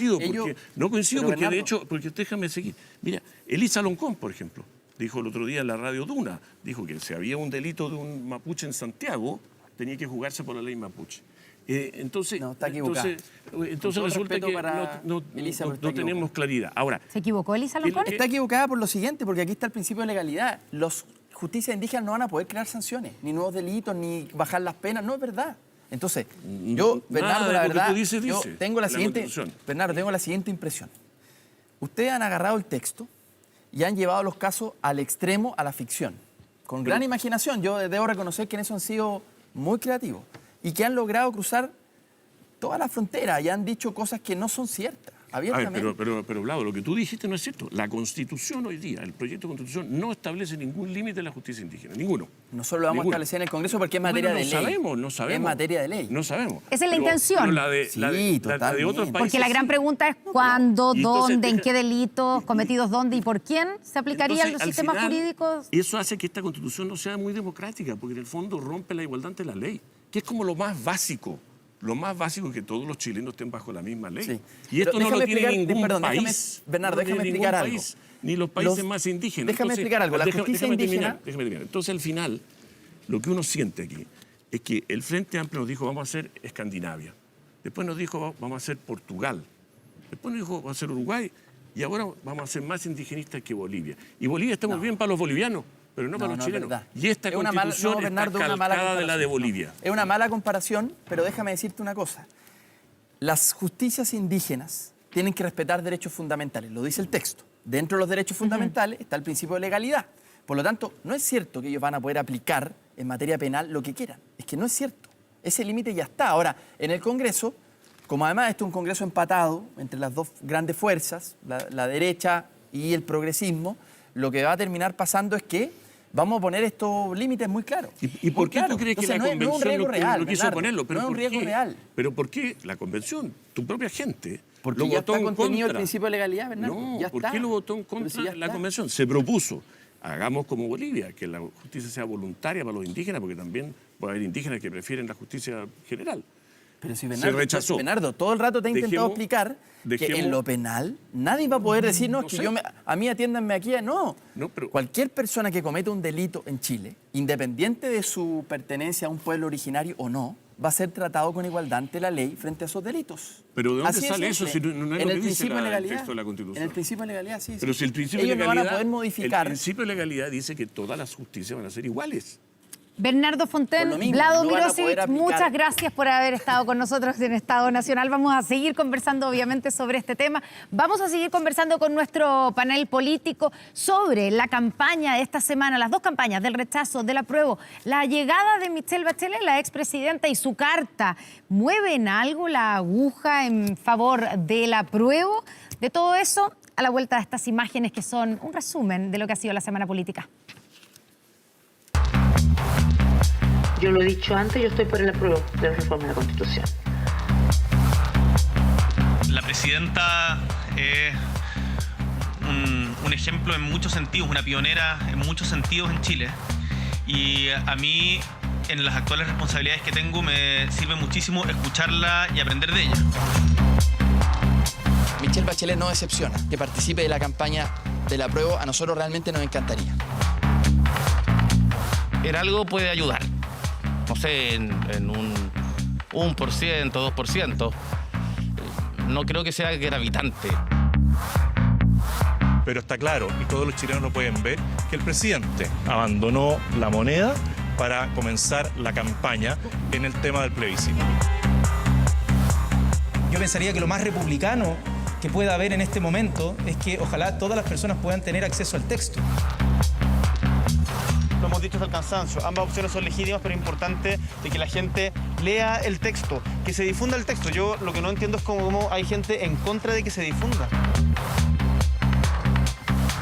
C: No coincido porque de hecho, porque déjame seguir. Mira, Elisa Loncón, por ejemplo, dijo el otro día en la radio Duna, dijo que si había un delito de un mapuche en Santiago, tenía que jugarse por la ley mapuche. Entonces,
B: no, está equivocado.
C: Entonces resulta que no tenemos claridad. Ahora,
A: ¿se equivocó Elisa Loncón?
B: Está equivocada por lo siguiente, porque aquí está el principio de legalidad. Los justicia indígena no van a poder crear sanciones, ni nuevos delitos, ni bajar las penas. No es verdad. Entonces, yo, Bernardo, la verdad, yo tengo la siguiente, Bernardo, tengo la siguiente impresión. Ustedes han agarrado el texto y han llevado los casos al extremo, a la ficción. Con gran imaginación. Yo debo reconocer que en eso han sido muy creativos y que han logrado cruzar todas las fronteras y han dicho cosas que no son ciertas. Abiertamente.
C: Pero Vlado, lo que tú dijiste no es cierto. La Constitución hoy día, el proyecto de Constitución, no establece ningún límite en la justicia indígena. Ninguno.
B: Nosotros lo vamos a establecer en el Congreso porque es materia de ley.
C: No sabemos.
B: Es materia de ley.
C: No sabemos.
A: Esa es la intención.
C: Pero la de otros países.
A: Porque la gran pregunta es cuándo, dónde, en qué delitos, cometidos dónde y por quién se aplicarían los sistemas jurídicos.
C: Eso hace que esta Constitución no sea muy democrática, porque en el fondo rompe la igualdad ante la ley, que es como lo más básico. Lo más básico es que todos los chilenos estén bajo la misma ley. Sí. Y esto no lo tiene ningún país.
B: Bernardo, déjame explicar algo.
C: Ni los países más indígenas.
B: Déjame explicar algo. La justicia indígena...
C: Déjame terminar. Entonces, al final, lo que uno siente aquí es que el Frente Amplio nos dijo vamos a hacer Escandinavia. Después nos dijo vamos a hacer Portugal. Después nos dijo vamos a hacer Uruguay. Y ahora vamos a ser más indigenistas que Bolivia. Y Bolivia está muy bien para los bolivianos, pero no para los chilenos. Y esta Constitución está calcada de la de Bolivia.
B: Es una mala comparación, pero déjame decirte una cosa. Las justicias indígenas tienen que respetar derechos fundamentales, lo dice el texto. dentro de los derechos fundamentales está el principio de legalidad. Por lo tanto, no es cierto que ellos van a poder aplicar en materia penal lo que quieran. Es que no es cierto. Ese límite ya está. Ahora, en el Congreso, como además esto es un Congreso empatado entre las dos grandes fuerzas, la derecha y el progresismo, lo que va a terminar pasando es que vamos a poner estos límites muy claros.
C: ¿Y por qué tú crees que la convención
B: no es un riesgo real,
C: lo quiso
B: Bernardo,
C: ponerlo?
B: no es un riesgo real.
C: ¿Pero por qué la convención, tu propia gente,
B: Porque
C: lo
B: ya
C: votó
B: está
C: en
B: contenido
C: contra?
B: el principio de legalidad, Bernardo.
C: No,
B: ya
C: ¿por
B: está.
C: qué lo votó en
B: Pero si
C: contra
B: ya
C: la
B: está.
C: convención? Se propuso, hagamos como Bolivia, que la justicia sea voluntaria para los indígenas, porque también puede haber indígenas que prefieren la justicia general.
B: Pero si Bernardo,
C: se rechazó.
B: Bernardo, todo el rato te he intentado
C: Dejemos-
B: explicar que
C: dejemos-
B: en lo penal nadie va a poder decir, no,
C: No
B: es que
C: sé.
B: a mí atiéndanme aquí. No.
C: No, pero-
B: Cualquier persona que cometa un delito en Chile, independiente de su pertenencia a un pueblo originario o no, va a ser tratado con igualdad ante la ley frente a esos delitos.
C: Pero ¿de dónde
B: Así de
C: sale eso
B: simple.
C: si no es
B: En
C: lo
B: el
C: que dice
B: principio de
C: el
B: legalidad.
C: texto de la Constitución?
B: En el principio de legalidad, sí.
C: Pero si el principio
B: Ellos
C: de
B: no van
C: legalidad,
B: a poder modificar.
C: el principio de legalidad dice que todas las justicias van a ser iguales.
A: Bernardo Fonten,
B: Por lo mismo,
A: Vlado
B: no van a
A: Mirosevic,
B: poder aplicar.
A: muchas gracias por haber estado con nosotros en Estado Nacional. Vamos a seguir conversando, obviamente, sobre este tema. Vamos a seguir conversando con nuestro panel político sobre la campaña de esta semana, las dos campañas, del rechazo, del apruebo, la llegada de Michelle Bachelet, la expresidenta, y su carta. ¿Mueve en algo la aguja en favor del apruebo? De todo eso, a la vuelta de estas imágenes que son un resumen de lo que ha sido la semana política.
D: Yo lo he dicho antes, yo estoy por el apruebo de la reforma de la Constitución.
E: La presidenta es un ejemplo en muchos sentidos, una pionera en muchos sentidos en Chile. Y a mí, en las actuales responsabilidades que tengo, me sirve muchísimo escucharla y aprender de ella.
B: Michelle Bachelet no decepciona. Que participe de la campaña del apruebo, a nosotros realmente nos encantaría.
F: En algo puede ayudar. No sé, en un 1%, 2%. No creo que sea gravitante.
G: Pero está claro, y todos los chilenos lo pueden ver, que el presidente abandonó la moneda para comenzar la campaña en el tema del plebiscito.
H: Yo pensaría que lo más republicano que pueda haber en este momento es que ojalá todas las personas puedan tener acceso al texto.
I: Lo hemos dicho hasta el cansancio, ambas opciones son legítimas, pero es importante de que la gente lea el texto, que se difunda el texto. Yo lo que no entiendo es cómo hay gente en contra de que se difunda.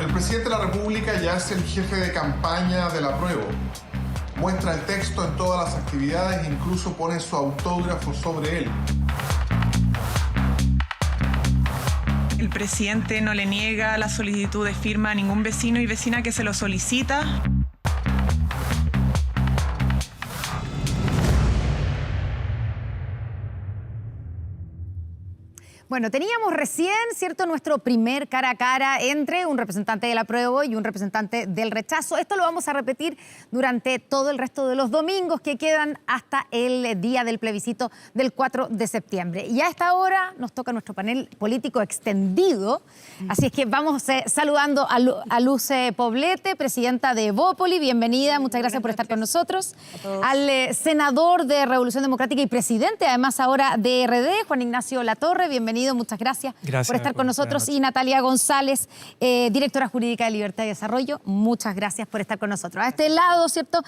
J: El presidente de la República ya es el jefe de campaña del apruebo. Muestra el texto en todas las actividades e incluso pone su autógrafo sobre él.
K: El presidente no le niega la solicitud de firma a ningún vecino y vecina que se lo solicita.
A: Bueno, teníamos recién, ¿cierto?, nuestro primer cara a cara entre un representante del apruebo y un representante del rechazo. Esto lo vamos a repetir durante todo el resto de los domingos que quedan hasta el día del plebiscito del 4 de septiembre. Y a esta hora nos toca nuestro panel político extendido. Así es que vamos saludando a Luz Poblete, presidenta de Evópoli. Bienvenida, muchas gracias por estar con nosotros. Al senador de Revolución Democrática y presidente, además ahora de RD, Juan Ignacio Latorre. Bienvenido, muchas gracias por estar con nosotros. Y Natalia González, directora jurídica de Libertad y Desarrollo, muchas gracias por estar con nosotros. A este lado, ¿cierto?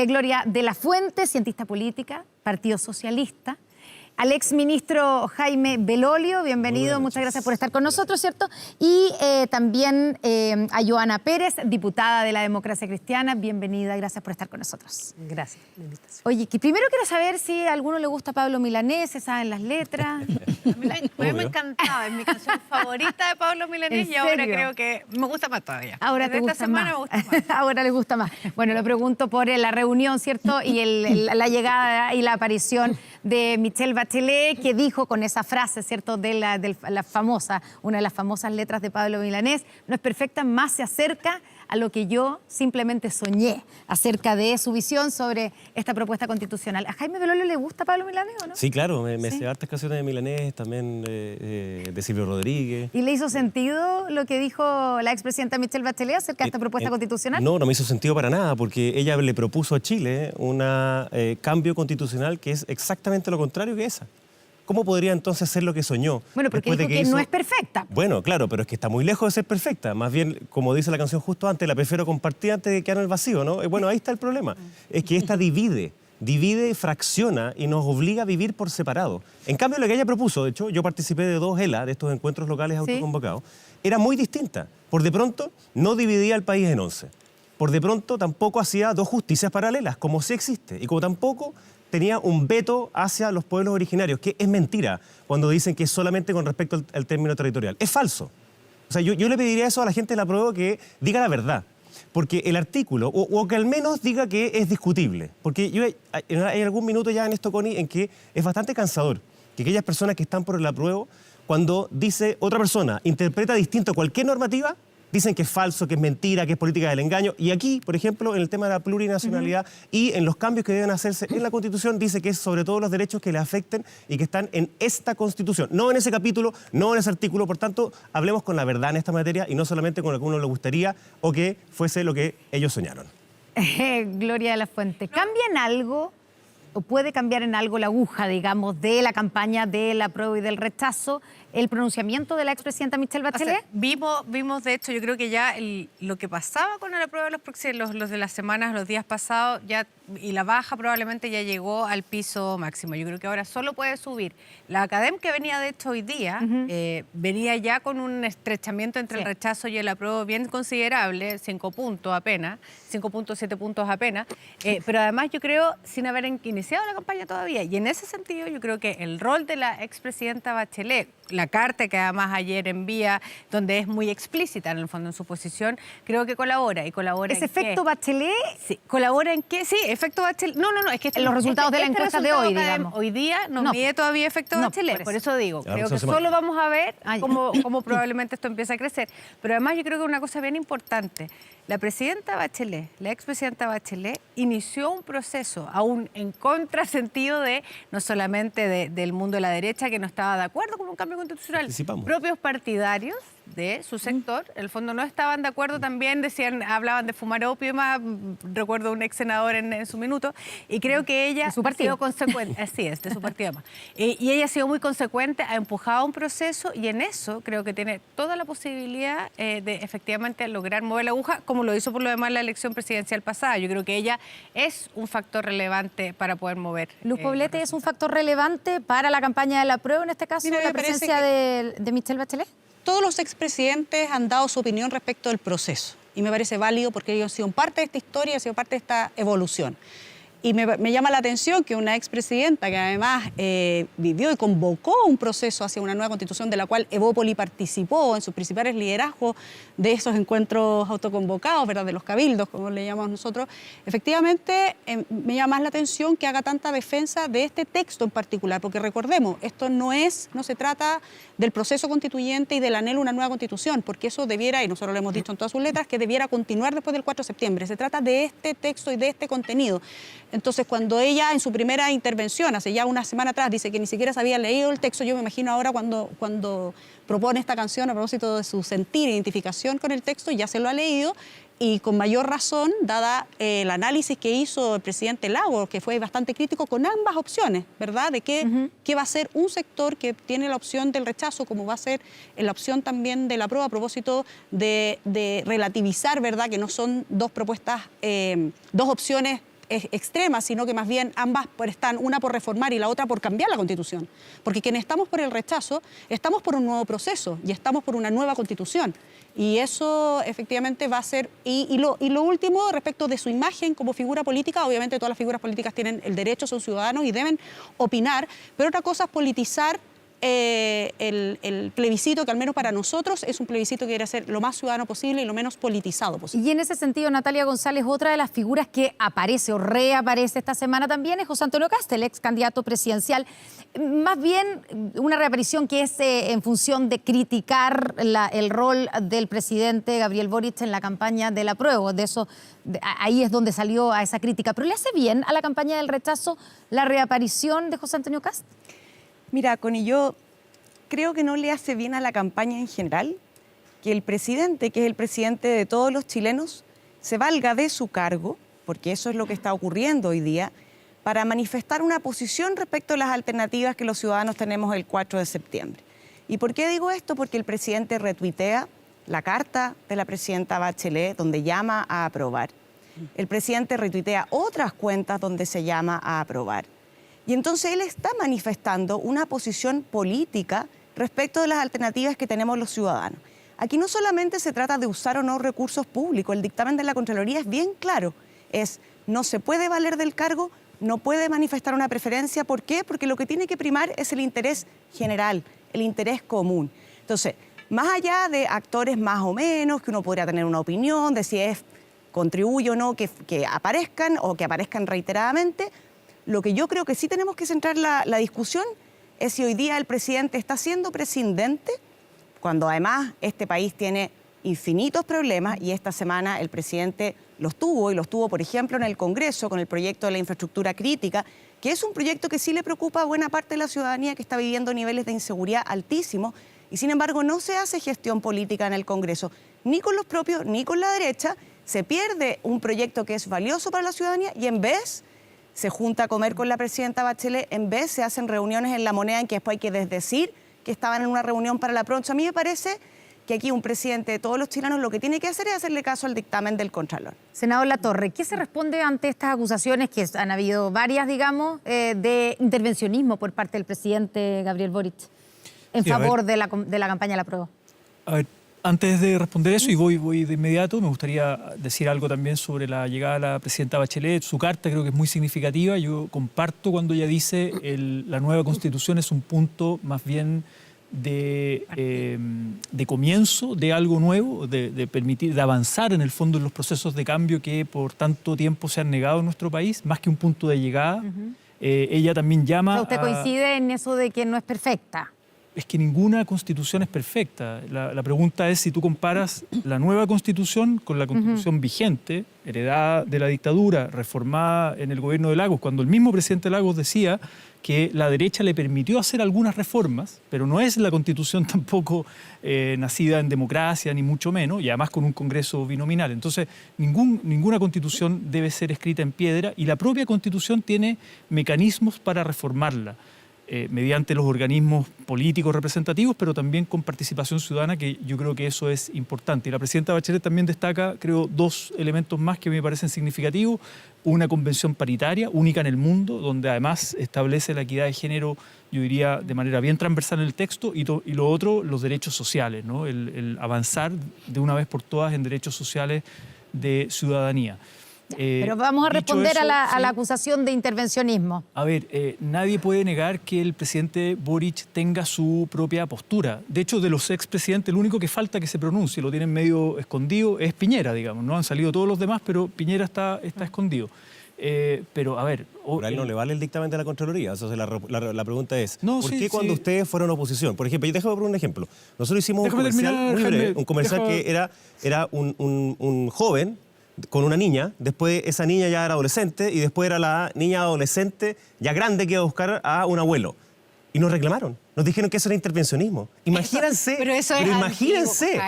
A: Gloria de la Fuente, cientista política, Partido Socialista. Al exministro Jaime Belolio, bienvenido, muchas gracias por estar con nosotros, ¿cierto? Y también a Joana Pérez, diputada de la Democracia Cristiana, bienvenida, gracias por estar con nosotros.
D: Gracias por la invitación.
A: Oye, que primero quiero saber si a alguno le gusta Pablo Milanés, se saben las letras.
L: A mí me encantaba, es mi canción favorita de Pablo Milanés
A: ¿En
L: y ahora
A: serio?
L: creo que me gusta más todavía.
A: Ahora te
L: Desde
A: gusta
L: esta semana
A: más.
L: me gusta más.
A: Ahora les gusta más. Bueno, lo pregunto por la reunión, ¿cierto? Y la llegada y la aparición de Michelle Bachelet, que dijo con esa frase, ¿cierto? De la famosa, una de las famosas letras de Pablo Milanés, no es perfecta, más se acerca a lo que yo simplemente soñé acerca de su visión sobre esta propuesta constitucional. ¿A Jaime Belolio le gusta Pablo Milanés o no?
M: Sí, claro, me
A: ¿Sí?
M: sé hartas canciones de Milanés, también de Silvio Rodríguez.
A: ¿Y le hizo sentido lo que dijo la expresidenta Michelle Bachelet acerca de esta propuesta constitucional?
M: No me hizo sentido para nada, porque ella le propuso a Chile un cambio constitucional que es exactamente lo contrario que esa. ¿cómo podría entonces ser lo que soñó?
A: Bueno, porque
M: después
A: dijo
M: de
A: que no es perfecta.
M: Bueno, claro, pero es que está muy lejos de ser perfecta. Más bien, como dice la canción justo antes, la prefiero compartir antes de quedar en el vacío, ¿no? Bueno, ahí está el problema. Es que esta divide, fracciona y nos obliga a vivir por separado. En cambio, lo que ella propuso, de hecho, yo participé de 2 ELA, de estos encuentros locales autoconvocados, era muy distinta. Por de pronto, no dividía el país en 11. Por de pronto, tampoco hacía 2 justicias paralelas, como sí existe. Y como tampoco tenía un veto hacia los pueblos originarios, que es mentira cuando dicen que es solamente con respecto al término territorial. Es falso. O sea, yo le pediría eso a la gente de la prueba, que diga la verdad. Porque el artículo, o que al menos diga que es discutible. Porque hay algún minuto ya en esto, Connie, en que es bastante cansador que aquellas personas que están por el apruebo, cuando dice otra persona, interpreta distinto cualquier normativa, dicen que es falso, que es mentira, que es política del engaño. Y aquí, por ejemplo, en el tema de la plurinacionalidad y en los cambios que deben hacerse en la Constitución, dice que es sobre todo los derechos que le afecten y que están en esta Constitución. No en ese capítulo, no en ese artículo. Por tanto, hablemos con la verdad en esta materia y no solamente con lo que a uno le gustaría o que fuese lo que ellos soñaron.
A: Gloria de la Fuente, ¿cambia en algo o puede cambiar en algo la aguja, digamos, de la campaña del apruebo y del rechazo, el pronunciamiento de la expresidenta Michelle Bachelet?
L: O sea, vimos, de hecho, yo creo que ya lo que pasaba con el apruebo de los de las semanas, los días pasados, ya, y la baja probablemente ya llegó al piso máximo. Yo creo que ahora solo puede subir. La Academ, que venía de hecho hoy día, venía ya con un estrechamiento entre el rechazo y el apruebo bien considerable, 5 puntos apenas, 5.7 puntos apenas, pero además yo creo, sin haber iniciado la campaña todavía, y en ese sentido yo creo que el rol de la expresidenta Bachelet, la carta que además ayer envía, donde es muy explícita en el fondo en su posición, creo que colabora. ¿Y colabora
A: ¿Ese
L: en
A: efecto
L: qué?
A: Bachelet?
L: Sí, ¿colabora en qué? Sí, efecto Bachelet. No, es que
A: los resultados de la encuesta de hoy, digamos.
L: Hoy día no mide todavía efecto Bachelet, por eso digo, creo que solo vamos a ver cómo probablemente esto empieza a crecer. Pero además yo creo que una cosa bien importante, la presidenta Bachelet, la expresidenta Bachelet, inició un proceso aún en contrasentido de, no solamente del mundo de la derecha que no estaba de acuerdo con un cambio constitucional, propios partidarios de su sector, en el fondo no estaban de acuerdo también, hablaban de fumar opio y más, recuerdo un ex senador en su minuto, y creo que ella ha sido consecuente, así es, de su partido más, y ella ha sido muy consecuente, ha empujado un proceso y en eso creo que tiene toda la posibilidad de efectivamente lograr mover la aguja, como lo hizo por lo demás en la elección presidencial pasada. Yo creo que ella es un factor relevante para poder mover.
A: Luz Poblete, ¿es un factor relevante para la campaña de la prueba, en este caso, la presencia de Michelle Bachelet?
N: Todos los expresidentes han dado su opinión respecto del proceso y me parece válido porque ellos han sido parte de esta historia, han sido parte de esta evolución. Y me llama la atención que una expresidenta que además vivió y convocó un proceso hacia una nueva constitución de la cual Evópoli participó en sus principales liderazgos de esos encuentros autoconvocados, ¿verdad?, de los cabildos, como le llamamos nosotros, efectivamente me llama más la atención que haga tanta defensa de este texto en particular, porque recordemos, esto no se trata del proceso constituyente y del anhelo a una nueva constitución, porque eso debiera, y nosotros lo hemos dicho en todas sus letras, que debiera continuar después del 4 de septiembre. Se trata de este texto y de este contenido. Entonces, cuando ella en su primera intervención, hace ya una semana atrás, dice que ni siquiera se había leído el texto, yo me imagino ahora cuando propone esta canción a propósito de su sentir e identificación con el texto, ya se lo ha leído y con mayor razón, dada el análisis que hizo el presidente Lagos, que fue bastante crítico con ambas opciones, ¿verdad? De qué va a ser un sector que tiene la opción del rechazo, como va a ser la opción también de la prueba, a propósito de relativizar, ¿verdad? Que no son dos propuestas, dos opciones extremas, sino que más bien ambas están, una por reformar y la otra por cambiar la Constitución. Porque quienes estamos por el rechazo, estamos por un nuevo proceso y estamos por una nueva Constitución. Y eso efectivamente va a ser... Y lo último, respecto de su imagen como figura política, obviamente todas las figuras políticas tienen el derecho, son ciudadanos y deben opinar, pero otra cosa es politizar el plebiscito, que al menos para nosotros es un plebiscito que quiere ser lo más ciudadano posible y lo menos politizado posible.
A: Y en ese sentido, Natalia González, otra de las figuras que aparece o reaparece esta semana también es José Antonio Kast, el ex candidato presidencial. Más bien una reaparición que es en función de criticar el rol del presidente Gabriel Boric en la campaña del apruebo. Ahí es donde salió a esa crítica. ¿Pero le hace bien a la campaña del rechazo la reaparición de José Antonio Kast?
O: Mira, Connie, yo creo que no le hace bien a la campaña en general que el presidente, que es el presidente de todos los chilenos, se valga de su cargo, porque eso es lo que está ocurriendo hoy día, para manifestar una posición respecto a las alternativas que los ciudadanos tenemos el 4 de septiembre. ¿Y por qué digo esto? Porque el presidente retuitea la carta de la presidenta Bachelet donde llama a aprobar. El presidente retuitea otras cuentas donde se llama a aprobar. Y entonces él está manifestando una posición política respecto de las alternativas que tenemos los ciudadanos. Aquí no solamente se trata de usar o no recursos públicos, el dictamen de la Contraloría es bien claro, no se puede valer del cargo, no puede manifestar una preferencia. ¿Por qué? Porque lo que tiene que primar es el interés general, el interés común. Entonces, más allá de actores más o menos, que uno podría tener una opinión de si contribuye o no que aparezcan o que aparezcan reiteradamente, lo que yo creo que sí tenemos que centrar la discusión es si hoy día el presidente está siendo presidente, cuando además este país tiene infinitos problemas y esta semana el presidente los tuvo, por ejemplo, en el Congreso con el proyecto de la infraestructura crítica, que es un proyecto que sí le preocupa a buena parte de la ciudadanía que está viviendo niveles de inseguridad altísimos y sin embargo no se hace gestión política en el Congreso, ni con los propios ni con la derecha, se pierde un proyecto que es valioso para la ciudadanía y en vez se junta a comer con la presidenta Bachelet, en vez se hacen reuniones en La Moneda en que después hay que desdecir que estaban en una reunión para la pronto. A mí me parece que aquí un presidente de todos los chilenos lo que tiene que hacer es hacerle caso al dictamen del Contralor.
A: Senador Latorre, ¿qué se responde ante estas acusaciones, que han habido varias, digamos, de intervencionismo por parte del presidente Gabriel Boric en favor de la campaña de la prueba?
P: A ver, antes de responder eso, y voy de inmediato, me gustaría decir algo también sobre la llegada de la presidenta Bachelet. Su carta creo que es muy significativa. Yo comparto cuando ella dice la nueva Constitución es un punto más bien de comienzo de algo nuevo, de permitir, de avanzar en el fondo en los procesos de cambio que por tanto tiempo se han negado en nuestro país, más que un punto de llegada. Ella también llama
A: ¿Usted coincide en eso de que no es perfecta?
P: Es que ninguna constitución es perfecta. La pregunta es si tú comparas la nueva constitución con la constitución vigente, heredada de la dictadura, reformada en el gobierno de Lagos, cuando el mismo presidente Lagos decía que la derecha le permitió hacer algunas reformas, pero no es la constitución tampoco nacida en democracia, ni mucho menos, y además con un Congreso binominal. Entonces, ninguna constitución debe ser escrita en piedra y la propia constitución tiene mecanismos para reformarla. Mediante los organismos políticos representativos, pero también con participación ciudadana, que yo creo que eso es importante. Y la presidenta Bachelet también destaca, creo, dos elementos más que me parecen significativos. Una convención paritaria, única en el mundo, donde además establece la equidad de género, yo diría, de manera bien transversal en el texto, y lo otro, los derechos sociales, ¿no? El avanzar de una vez por todas en derechos sociales de ciudadanía.
A: Pero vamos a responder eso, a la acusación de intervencionismo.
P: A ver, nadie puede negar que el presidente Boric tenga su propia postura. De hecho, de los expresidentes, el único que falta que se pronuncie, lo tienen medio escondido, es Piñera, digamos. No han salido todos los demás, pero Piñera está escondido. Pero, a ver...
M: Pero a él no le vale el dictamen de la Contraloría. O sea, la pregunta es, ¿por qué cuando ustedes fueron oposición? Por ejemplo, yo déjame poner un ejemplo. Nosotros hicimos un comercial que era un joven con una niña, después esa niña ya era adolescente y después era la niña adolescente ya grande que iba a buscar a un abuelo. Y nos reclamaron, nos dijeron que eso era intervencionismo. Imagínense,
L: pero
P: imagínense.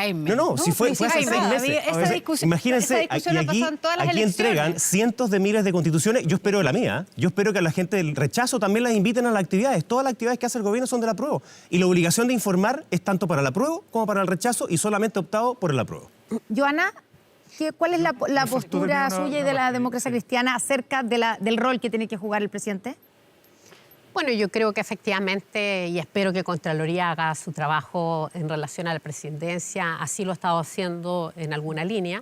P: Si fue hace 6 meses. Imagínense, aquí entregan cientos de miles de constituciones. Yo espero la mía. Yo espero que a la gente del rechazo también las inviten a las actividades. Todas las actividades que hace el gobierno son del apruebo. Y la obligación de informar es tanto para el apruebo como para el rechazo y solamente optado por el apruebo.
A: Joana, ¿cuál es la postura suya y de la democracia cristiana acerca del rol que tiene que jugar el presidente?
Q: Bueno, yo creo que efectivamente, y espero que Contraloría haga su trabajo en relación a la presidencia, así lo ha estado haciendo en alguna línea.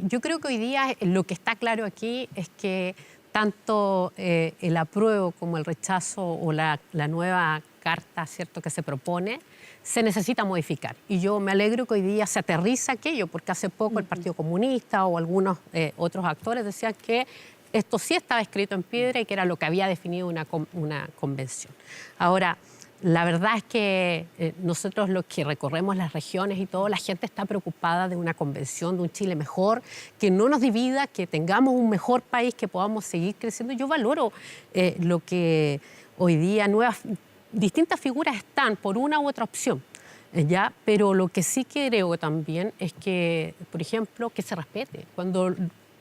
Q: Yo creo que hoy día lo que está claro aquí es que tanto el apruebo como el rechazo o la nueva carta, ¿cierto?, que se propone, se necesita modificar. Y yo me alegro que hoy día se aterriza aquello, porque hace poco el Partido Comunista o algunos otros actores decían que esto sí estaba escrito en piedra y que era lo que había definido una convención. Ahora, la verdad es que nosotros los que recorremos las regiones y todo, la gente está preocupada de una convención, de un Chile mejor, que no nos divida, que tengamos un mejor país, que podamos seguir creciendo. Yo valoro lo que hoy día distintas figuras están por una u otra opción, ¿ya? Pero lo que sí creo también es que, por ejemplo, que se respete. Cuando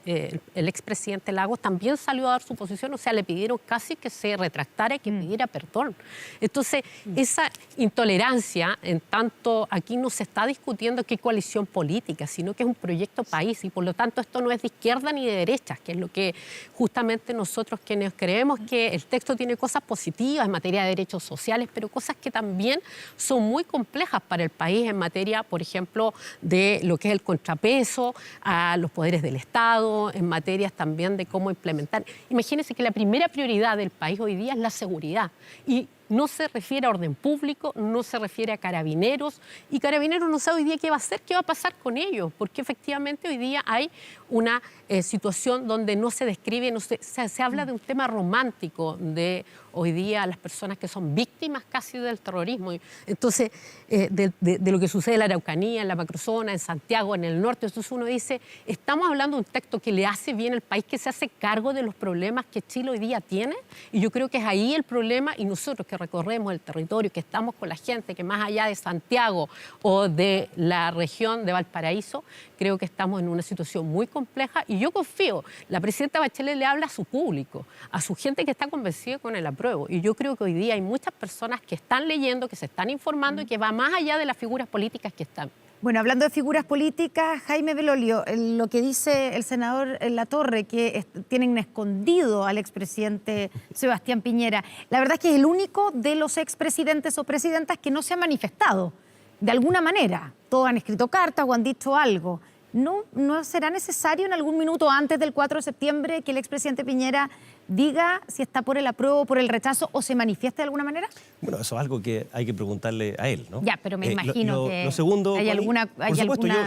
Q: el expresidente Lagos también salió a dar su posición, o sea, le pidieron casi que se retractara y que pidiera perdón. Entonces, esa intolerancia, en tanto aquí no se está discutiendo qué coalición política, sino que es un proyecto país y por lo tanto esto no es de izquierda ni de derecha, que es lo que justamente nosotros quienes creemos que el texto tiene cosas positivas en materia de derechos sociales, pero cosas que también son muy complejas para el país en materia, por ejemplo, de lo que es el contrapeso a los poderes del Estado, en materias también de cómo implementar. Imagínense que la primera prioridad del país hoy día es la seguridad y no se refiere a orden público, no se refiere a carabineros y Carabineros no sabe hoy día qué va a hacer, qué va a pasar con ellos, porque efectivamente hoy día hay una situación donde no se describe, se habla de un tema romántico de hoy día las personas que son víctimas casi del terrorismo. Entonces, de lo que sucede en la Araucanía, en la macrozona, en Santiago, en el norte, entonces uno dice, estamos hablando de un texto que le hace bien al país, que se hace cargo de los problemas que Chile hoy día tiene, y yo creo que es ahí el problema, y nosotros que recorremos el territorio, que estamos con la gente, que más allá de Santiago o de la región de Valparaíso, creo que estamos en una situación muy compleja, y yo confío, la presidenta Bachelet le habla a su público, a su gente que está convencida con el apruebo, y yo creo que hoy día hay muchas personas que están leyendo, que se están informando y que va más allá de las figuras políticas que están.
A: Bueno, hablando de figuras políticas, Jaime Belolio, lo que dice el senador Latorre, que tienen escondido al expresidente Sebastián Piñera, la verdad es que es el único de los expresidentes o presidentas que no se ha manifestado de alguna manera. Todos han escrito cartas o han dicho algo. ¿No será necesario en algún minuto antes del 4 de septiembre que el expresidente Piñera diga si está por el apruebo, por el rechazo o se manifieste de alguna manera? Bueno, eso es algo que hay que preguntarle a él, ¿no? Ya, pero me imagino que
M: lo segundo,
A: hay alguna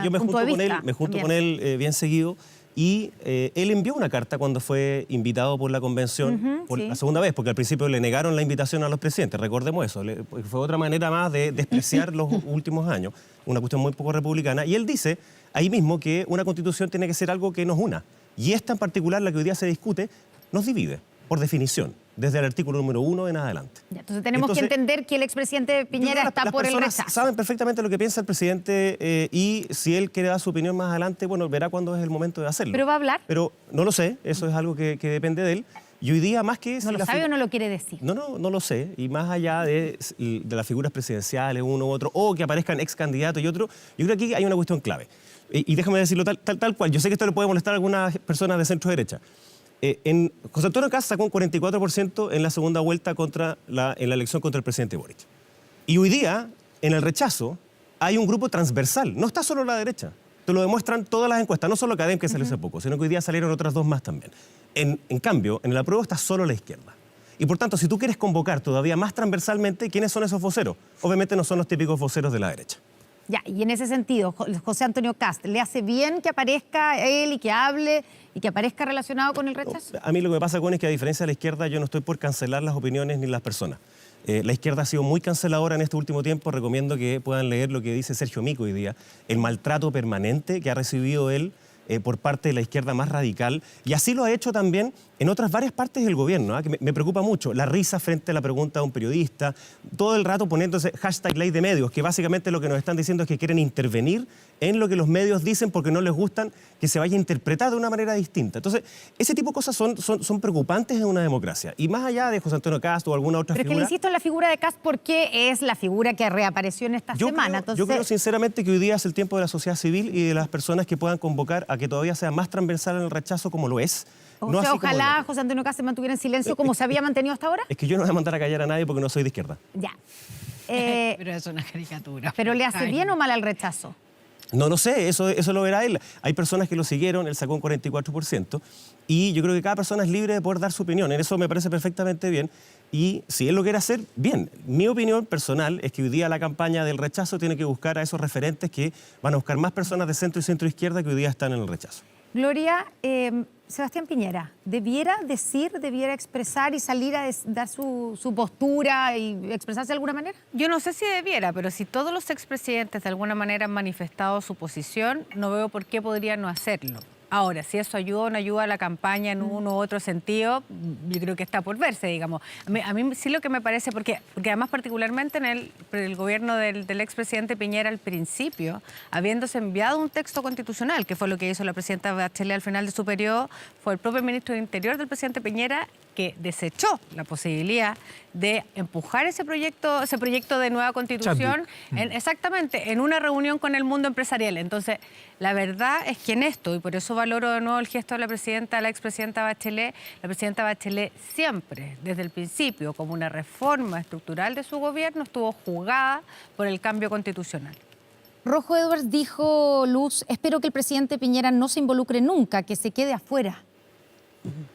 M: yo me junto con él bien seguido y él envió una carta cuando fue invitado por la convención por la segunda vez, porque al principio le negaron la invitación a los presidentes, recordemos eso, fue otra manera más de despreciar los últimos años, una cuestión muy poco republicana, y él dice ahí mismo que una constitución tiene que ser algo que nos una, y esta en particular, la que hoy día se discute, nos divide, por definición, desde el artículo número 1 en adelante.
A: Ya, entonces tenemos que entender que el expresidente Piñera está por el rechazo.
M: Saben perfectamente lo que piensa el presidente y si él quiere dar su opinión más adelante, bueno, verá cuándo es el momento de hacerlo.
A: ¿Pero va a hablar?
M: Pero no lo sé, eso es algo que depende de él. Y hoy día más que...
A: ¿No lo sabe o no lo quiere decir?
M: No lo sé. Y más allá de las figuras presidenciales, uno u otro, o que aparezcan ex candidatos y otro, yo creo que aquí hay una cuestión clave. Y déjame decirlo tal cual. Yo sé que esto le puede molestar a algunas personas de centro derecha. José Antonio Kast sacó un 44% en la segunda vuelta en la elección contra el presidente Boric. Y hoy día, en el rechazo, hay un grupo transversal. No está solo la derecha. Te lo demuestran todas las encuestas, no solo Academ, que salió hace poco, sino que hoy día salieron otras dos más también. En cambio, en el apruebo está solo la izquierda. Y por tanto, si tú quieres convocar todavía más transversalmente, ¿quiénes son esos voceros? Obviamente no son los típicos voceros de la derecha.
A: Ya, y en ese sentido, José Antonio Kast, ¿le hace bien que aparezca él y que hable y que aparezca relacionado con el rechazo?
M: A mí lo que me pasa con es que a diferencia de la izquierda, yo no estoy por cancelar las opiniones ni las personas. La izquierda ha sido muy canceladora en este último tiempo. Recomiendo que puedan leer lo que dice Sergio Mico hoy día, el maltrato permanente que ha recibido él por parte de la izquierda más radical, y así lo ha hecho también en otras varias partes del gobierno, que me preocupa mucho. La risa frente a la pregunta de un periodista, todo el rato poniéndose hashtag ley de medios, que básicamente lo que nos están diciendo es que quieren intervenir en lo que los medios dicen porque no les gustan que se vaya a interpretar de una manera distinta. Entonces, ese tipo de cosas son preocupantes en una democracia. Y más allá de José Antonio Kast o alguna otra figura...
A: Pero que le insisto en la figura de Kast porque es la figura que reapareció en esta semana.
M: Yo creo sinceramente que hoy día es el tiempo de la sociedad civil y de las personas que puedan convocar a que todavía sea más transversal en el rechazo como lo es.
A: O sea, ojalá José Antonio Kast se mantuviera en silencio como se había mantenido hasta ahora.
M: Es que yo no voy a mandar a callar a nadie porque no soy de izquierda.
A: Ya.
L: Pero es una caricatura.
A: ¿Pero le hace bien o mal al rechazo?
M: No lo sé, eso lo verá él. Hay personas que lo siguieron, él sacó un 44%, y yo creo que cada persona es libre de poder dar su opinión. En eso me parece perfectamente bien. Y si él lo quiere hacer, bien. Mi opinión personal es que hoy día la campaña del rechazo tiene que buscar a esos referentes que van a buscar más personas de centro y centro-izquierda que hoy día están en el rechazo.
A: Gloria, Sebastián Piñera, ¿debiera expresar y salir a dar su postura y expresarse de alguna manera?
L: Yo no sé si debiera, pero si todos los expresidentes de alguna manera han manifestado su posición, no veo por qué podría no hacerlo. Ahora, si eso ayuda o no ayuda a la campaña en uno u otro sentido, yo creo que está por verse, digamos. A mí sí lo que me parece, porque además particularmente en el gobierno del expresidente Piñera al principio, habiéndose enviado un texto constitucional, que fue lo que hizo la presidenta Bachelet al final de su periodo, fue el propio ministro de Interior del presidente Piñera que desechó la posibilidad de empujar ese proyecto de nueva constitución exactamente en una reunión con el mundo empresarial. Entonces, la verdad es que en esto, y por eso valoro de nuevo el gesto de la expresidenta Bachelet, la presidenta Bachelet siempre, desde el principio, como una reforma estructural de su gobierno, estuvo jugada por el cambio constitucional.
A: Rojo Edwards dijo, Luz, espero que el presidente Piñera no se involucre nunca, que se quede afuera.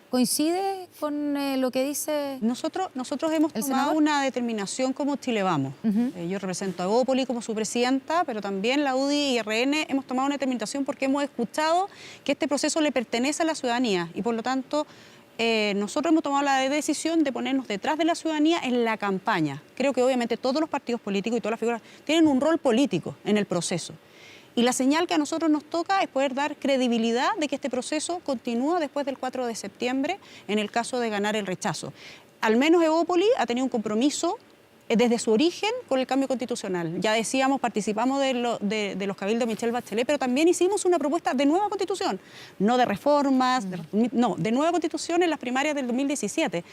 A: ¿Coincide con lo que dice
N: Nosotros hemos tomado una determinación como Chile Vamos. Yo represento a Evópoli como su presidenta, pero también la UDI y RN hemos tomado una determinación porque hemos escuchado que este proceso le pertenece a la ciudadanía y por lo tanto nosotros hemos tomado la decisión de ponernos detrás de la ciudadanía en la campaña. Creo que obviamente todos los partidos políticos y todas las figuras tienen un rol político en el proceso. Y la señal que a nosotros nos toca es poder dar credibilidad de que este proceso continúa después del 4 de septiembre en el caso de ganar el rechazo. Al menos Evópoli ha tenido un compromiso desde su origen con el cambio constitucional. Ya decíamos, participamos de los cabildos de Michelle Bachelet, pero también hicimos una propuesta de nueva constitución, no de reformas, de nueva constitución en las primarias del 2017.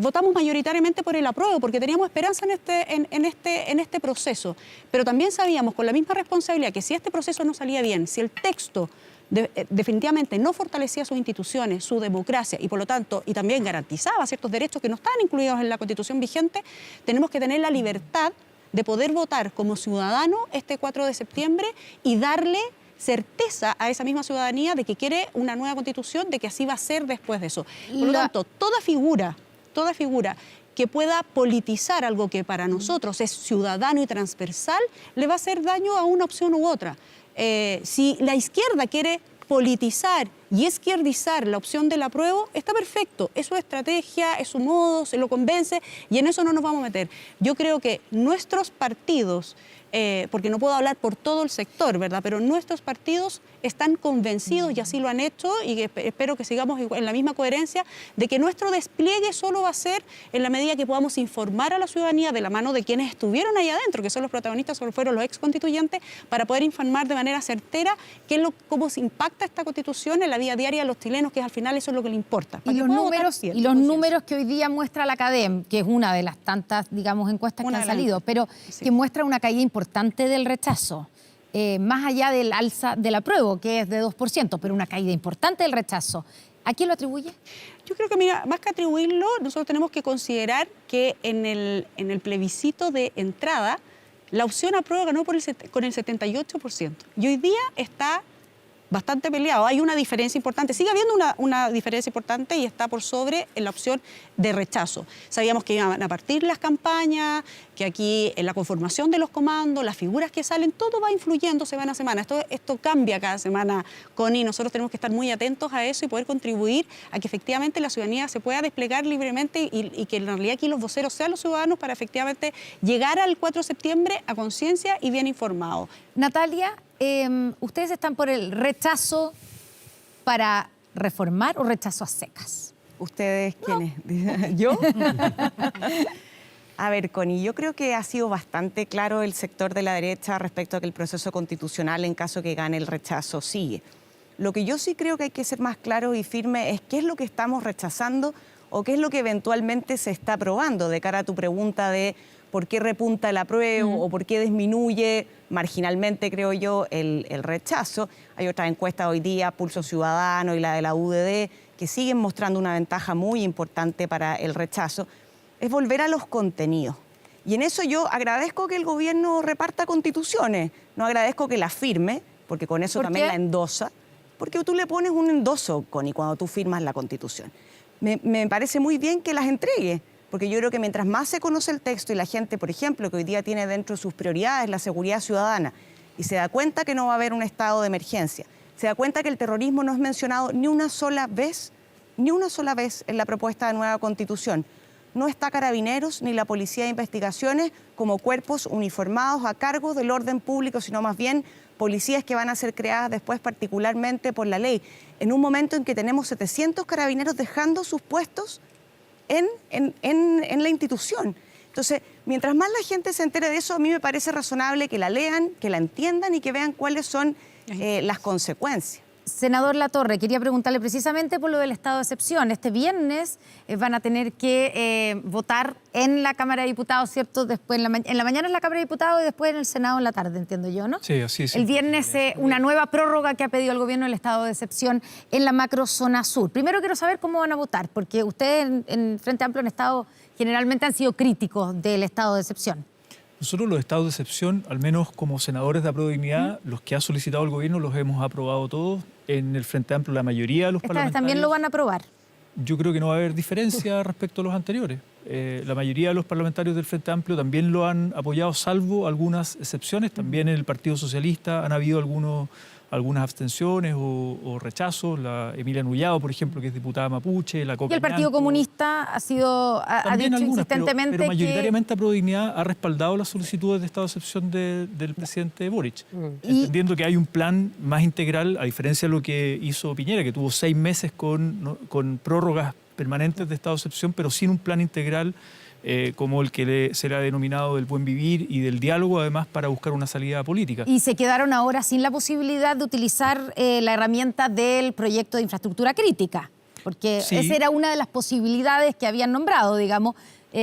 N: Votamos mayoritariamente por el apruebo porque teníamos esperanza en este proceso, pero también sabíamos con la misma responsabilidad que si este proceso no salía bien, si el texto definitivamente no fortalecía sus instituciones, su democracia y por lo tanto y también garantizaba ciertos derechos que no estaban incluidos en la Constitución vigente, tenemos que tener la libertad de poder votar como ciudadano este 4 de septiembre y darle certeza a esa misma ciudadanía de que quiere una nueva Constitución, de que así va a ser después de eso. Por lo tanto, toda figura que pueda politizar algo que para nosotros es ciudadano y transversal, le va a hacer daño a una opción u otra. Si la izquierda quiere politizar y izquierdizar la opción del apruebo, está perfecto. Es su estrategia, es su modo, se lo convence y en eso no nos vamos a meter. Yo creo que nuestros partidos, porque no puedo hablar por todo el sector, ¿verdad? Pero nuestros partidos están convencidos y así lo han hecho y espero que sigamos en la misma coherencia de que nuestro despliegue solo va a ser en la medida que podamos informar a la ciudadanía de la mano de quienes estuvieron ahí adentro, que son los protagonistas, fueron los ex constituyentes, para poder informar de manera certera cómo se impacta esta constitución en la vida diaria de los chilenos, que al final eso es lo que le importa.
A: Y los números que hoy día muestra la CADEM, que es una de las tantas, digamos, encuestas que han salido, pero que muestra una caída importante del rechazo. Más allá del alza del apruebo, que es de 2%, pero una caída importante del rechazo. ¿A quién lo atribuye?
N: Yo creo que, mira, más que atribuirlo, nosotros tenemos que considerar que en el plebiscito de entrada, la opción apruebo ganó con el 78%. Y hoy día está bastante peleado. Hay una diferencia importante. Sigue habiendo una diferencia importante y está por sobre en la opción de rechazo. Sabíamos que iban a partir las campañas, que aquí en la conformación de los comandos, las figuras que salen, todo va influyendo semana a semana. Esto cambia cada semana, Connie. Nosotros tenemos que estar muy atentos a eso y poder contribuir a que efectivamente la ciudadanía se pueda desplegar libremente y que en realidad aquí los voceros sean los ciudadanos para efectivamente llegar al 4 de septiembre a conciencia y bien informados.
A: Natalia, ¿ustedes están por el rechazo para reformar o rechazo a secas?
O: ¿Ustedes quiénes? ¿Yo? A ver, Connie, yo creo que ha sido bastante claro el sector de la derecha respecto a que el proceso constitucional, en caso que gane el rechazo, sigue. Lo que yo sí creo que hay que ser más claros y firmes es qué es lo que estamos rechazando o qué es lo que eventualmente se está aprobando, de cara a tu pregunta de por qué repunta el apruebo o por qué disminuye marginalmente, creo yo, el rechazo. Hay otras encuestas hoy día, Pulso Ciudadano y la de la UDD, que siguen mostrando una ventaja muy importante para el rechazo. Es volver a los contenidos. Y en eso yo agradezco que el gobierno reparta constituciones, no agradezco que las firme, porque con eso también la endosa, porque tú le pones un endoso, Connie, cuando tú firmas la constitución. Me parece muy bien que las entregue, porque yo creo que mientras más se conoce el texto y la gente, por ejemplo, que hoy día tiene dentro de sus prioridades la seguridad ciudadana y se da cuenta que no va a haber un estado de emergencia, se da cuenta que el terrorismo no es mencionado ni una sola vez en la propuesta de nueva constitución. No está Carabineros ni la Policía de Investigaciones como cuerpos uniformados a cargo del orden público, sino más bien policías que van a ser creadas después particularmente por la ley, en un momento en que tenemos 700 carabineros dejando sus puestos en la institución. Entonces, mientras más la gente se entere de eso, a mí me parece razonable que la lean, que la entiendan y que vean cuáles son las consecuencias.
A: Senador Latorre, quería preguntarle precisamente por lo del estado de excepción. Este viernes van a tener que votar en la Cámara de Diputados, ¿cierto? Después en la mañana en la Cámara de Diputados y después en el Senado en la tarde, entiendo yo, ¿no?
P: Sí, así es.
A: El viernes una nueva prórroga que ha pedido el gobierno del estado de excepción en la macrozona sur. Primero quiero saber cómo van a votar, porque ustedes en Frente Amplio han estado, generalmente han sido críticos del estado de excepción.
P: Nosotros los estados de excepción, al menos como senadores de Aprodignidad, los que ha solicitado el gobierno los hemos aprobado todos. En el Frente Amplio la mayoría de los parlamentarios...
A: ¿También lo van a aprobar?
P: Yo creo que no va a haber diferencia respecto a los anteriores. La mayoría de los parlamentarios del Frente Amplio también lo han apoyado, salvo algunas excepciones. También en el Partido Socialista han habido algunas abstenciones o rechazos. La Emilia Nullado, por ejemplo, que es diputada mapuche, la Coca
A: Y el Partido Comunista ha dicho
P: algunas,
A: insistentemente
P: pero mayoritariamente Aprodignidad ha respaldado las solicitudes de estado de excepción del presidente Boric, entendiendo que hay un plan más integral, a diferencia de lo que hizo Piñera, que tuvo 6 meses con prórrogas permanentes de estado de excepción, pero sin un plan integral como el que se le ha denominado del buen vivir y del diálogo, además, para buscar una salida política.
A: Y se quedaron ahora sin la posibilidad de utilizar la herramienta del proyecto de infraestructura crítica, porque
P: sí,
A: esa era una de las posibilidades que habían nombrado, digamos,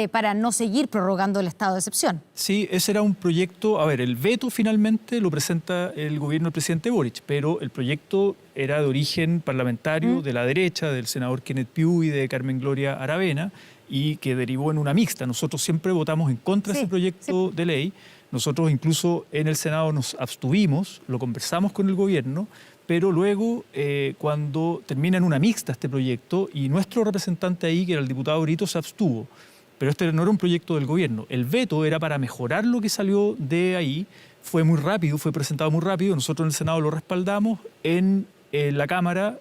A: para no seguir prorrogando el estado de excepción.
P: Sí, ese era un proyecto, a ver, el veto finalmente lo presenta el gobierno del presidente Boric, pero el proyecto era de origen parlamentario de la derecha, del senador Kenneth Pugh y de Carmen Gloria Aravena, y que derivó en una mixta. Nosotros siempre votamos en contra de ese proyecto de ley. Nosotros incluso en el Senado nos abstuvimos, lo conversamos con el gobierno, pero luego cuando termina en una mixta este proyecto y nuestro representante ahí, que era el diputado Brito, se abstuvo. Pero este no era un proyecto del gobierno. El veto era para mejorar lo que salió de ahí. Fue muy rápido, fue presentado muy rápido. Nosotros en el Senado lo respaldamos. En la Cámara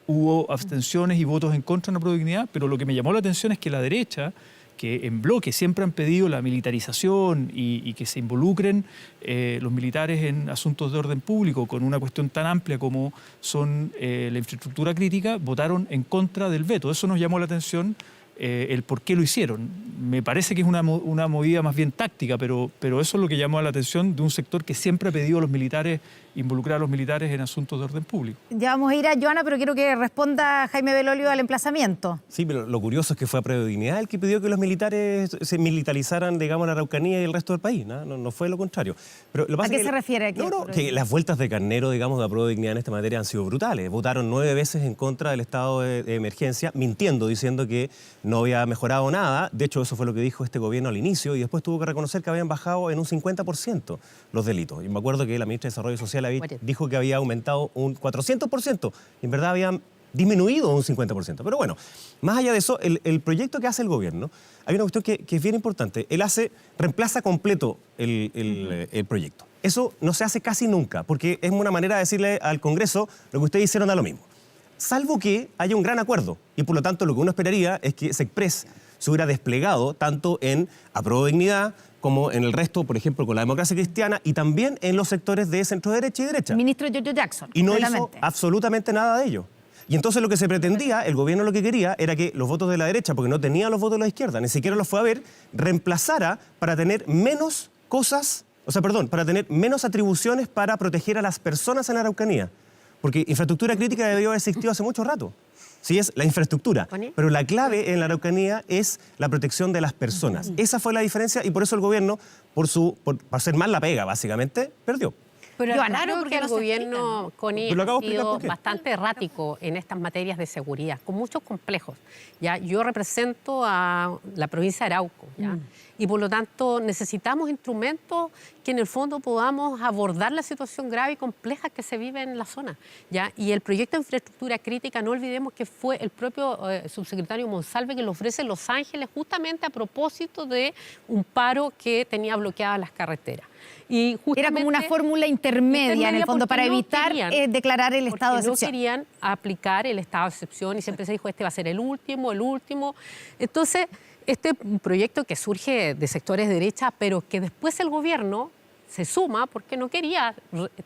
P: hubo abstenciones y votos en contra de la Aprodignidad, pero lo que me llamó la atención es que la derecha, que en bloque siempre han pedido la militarización y que se involucren los militares en asuntos de orden público con una cuestión tan amplia como son la infraestructura crítica, votaron en contra del veto. Eso nos llamó la atención. El por qué lo hicieron. Me parece que es una movida más bien táctica, pero eso es lo que llamó la atención de un sector que siempre ha pedido a los militares, involucrar a los militares en asuntos de orden público.
A: Ya vamos a ir a Joana, pero quiero que responda Jaime Belolio al emplazamiento.
M: Sí, pero lo curioso es que fue Aprodignidad el que pidió que los militares se militarizaran, digamos, la Araucanía y el resto del país, no fue lo contrario. Pero lo
A: ¿A qué se refiere?
M: Que las vueltas de carnero, digamos, de Aprodignidad en esta materia han sido brutales. Votaron 9 veces en contra del estado de emergencia, mintiendo, diciendo que no había mejorado nada. De hecho, eso fue lo que dijo este gobierno al inicio y después tuvo que reconocer que habían bajado en un 50% los delitos. Y me acuerdo que la ministra de Desarrollo Social dijo que había aumentado un 400%. Y en verdad habían disminuido un 50%. Pero bueno, más allá de eso, el proyecto que hace el gobierno, hay una cuestión que es bien importante. Él reemplaza completo el proyecto. Eso no se hace casi nunca, porque es una manera de decirle al Congreso lo que ustedes hicieron da lo mismo. Salvo que haya un gran acuerdo. Y por lo tanto, lo que uno esperaría es que SECPRES se hubiera desplegado tanto en Aprodignidad como en el resto, por ejemplo, con la democracia cristiana y también en los sectores de centro-derecha y derecha.
A: Ministro Giorgio Jackson.
M: Y no hizo absolutamente nada de ello. Y entonces lo que se pretendía, el gobierno lo que quería, era que los votos de la derecha, porque no tenía los votos de la izquierda, ni siquiera los fue a ver, reemplazara para tener menos cosas, para tener menos atribuciones para proteger a las personas en la Araucanía. Porque infraestructura crítica debió haber existido hace mucho rato. Sí, es la infraestructura. Pero la clave en la Araucanía es la protección de las personas. Esa fue la diferencia y por eso el gobierno, por hacer mal la pega, básicamente, perdió.
Q: Pero claro que el gobierno, Connie, ha sido bastante errático en estas materias de seguridad, con muchos complejos. ¿Ya? Yo represento a la provincia de Arauco, ¿ya? Y por lo tanto necesitamos instrumentos que en el fondo podamos abordar la situación grave y compleja que se vive en la zona, ¿ya? Y el proyecto de infraestructura crítica, no olvidemos que fue el propio subsecretario Monsalve que lo ofrece en Los Ángeles justamente a propósito de un paro que tenía bloqueadas las carreteras. Y
A: era como una fórmula intermedia en el fondo para evitar declarar el estado de excepción.
Q: No querían aplicar el estado de excepción y siempre se dijo este va a ser el último. Entonces, este proyecto que surge de sectores de derecha, pero que después el gobierno se suma porque no quería,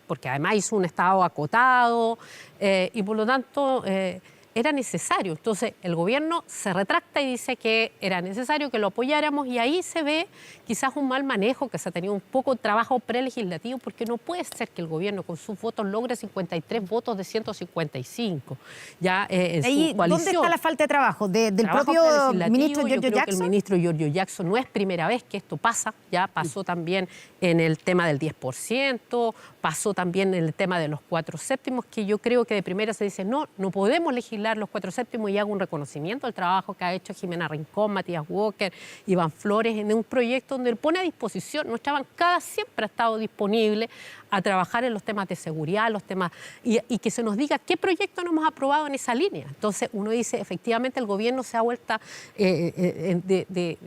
Q: porque además hizo un estado acotado y por lo tanto era necesario. Entonces el gobierno se retracta y dice que era necesario que lo apoyáramos y ahí se ve quizás un mal manejo, que se ha tenido un poco de trabajo prelegislativo, porque no puede ser que el gobierno con sus votos logre 53 votos de 155 ya en su coalición.
A: ¿Dónde está la falta de trabajo? ¿Del
Q: Trabajo
A: propio
Q: prelegislativo?
A: ministro
Q: Yo
A: Giorgio
Q: creo que
A: Jackson?
Q: el ministro Giorgio Jackson no es primera vez que esto pasa, ya pasó también en el tema del 10%, pasó también en el tema de los 4/7, que yo creo que de primera se dice, no podemos legislar los 4/7 y hago un reconocimiento al trabajo que ha hecho Jimena Rincón, Matías Walker, Iván Flores, en un proyecto donde él pone a disposición, nuestra bancada siempre ha estado disponible a trabajar en los temas de seguridad, los temas y que se nos diga qué proyecto no hemos aprobado en esa línea. Entonces uno dice, efectivamente el gobierno se ha vuelto de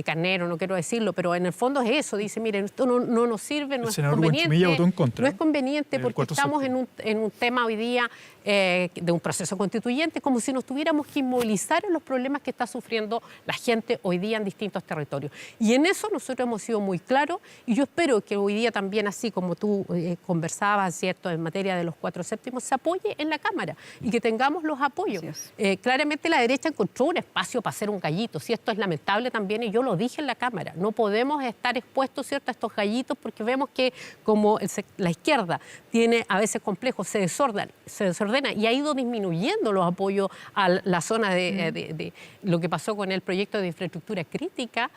Q: carnero, no quiero decirlo, pero en el fondo es eso, dice, miren, esto no nos sirve, no es conveniente, no es conveniente porque estamos en un tema hoy día de un proceso constituyente, como si nos tuviéramos que inmovilizar en los problemas que está sufriendo la gente hoy día en distintos territorios. Y en eso nosotros hemos sido muy claros y yo espero que hoy día también, así como tú conversabas, ¿cierto?, en materia de los 4/7, se apoye en la Cámara y que tengamos los apoyos. Claramente la derecha encontró un espacio para hacer un gallito, si esto es lamentable también, y yo lo dije en la Cámara, no podemos estar expuestos, ¿cierto?, a estos gallitos porque vemos que como la izquierda tiene a veces complejos, se desordena y ha ido disminuyendo los apoyos a la zona de lo que pasó con el proyecto de infraestructura crítica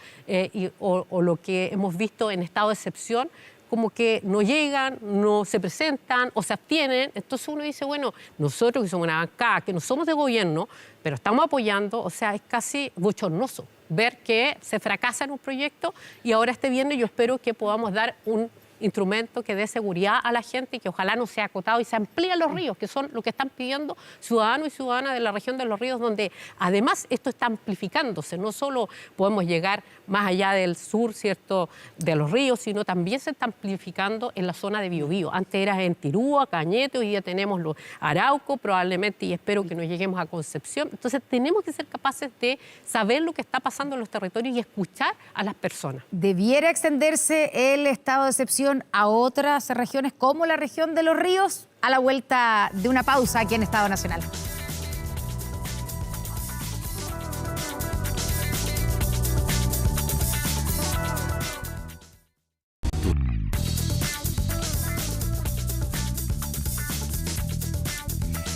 Q: o lo que hemos visto en estado de excepción, como que no llegan, no se presentan o se abstienen. Entonces uno dice, bueno, nosotros que somos una bancada, que no somos de gobierno, pero estamos apoyando, o sea, es casi bochornoso ver que se fracasa en un proyecto y ahora este viernes yo espero que podamos dar un instrumento que dé seguridad a la gente y que ojalá no sea acotado y se amplíen los ríos, que son lo que están pidiendo ciudadanos y ciudadanas de la región de los ríos, donde además esto está amplificándose. No solo podemos llegar más allá del sur, ¿cierto?, de los ríos, sino también se está amplificando en la zona de Biobío. Antes era en Tirúa, Cañete, hoy día tenemos los Arauco, probablemente, y espero que no lleguemos a Concepción. Entonces tenemos que ser capaces de saber lo que está pasando en los territorios y escuchar a las personas.
A: ¿Debiera extenderse el estado de excepción a otras regiones como la región de los ríos? A la vuelta de una pausa aquí en Estado Nacional.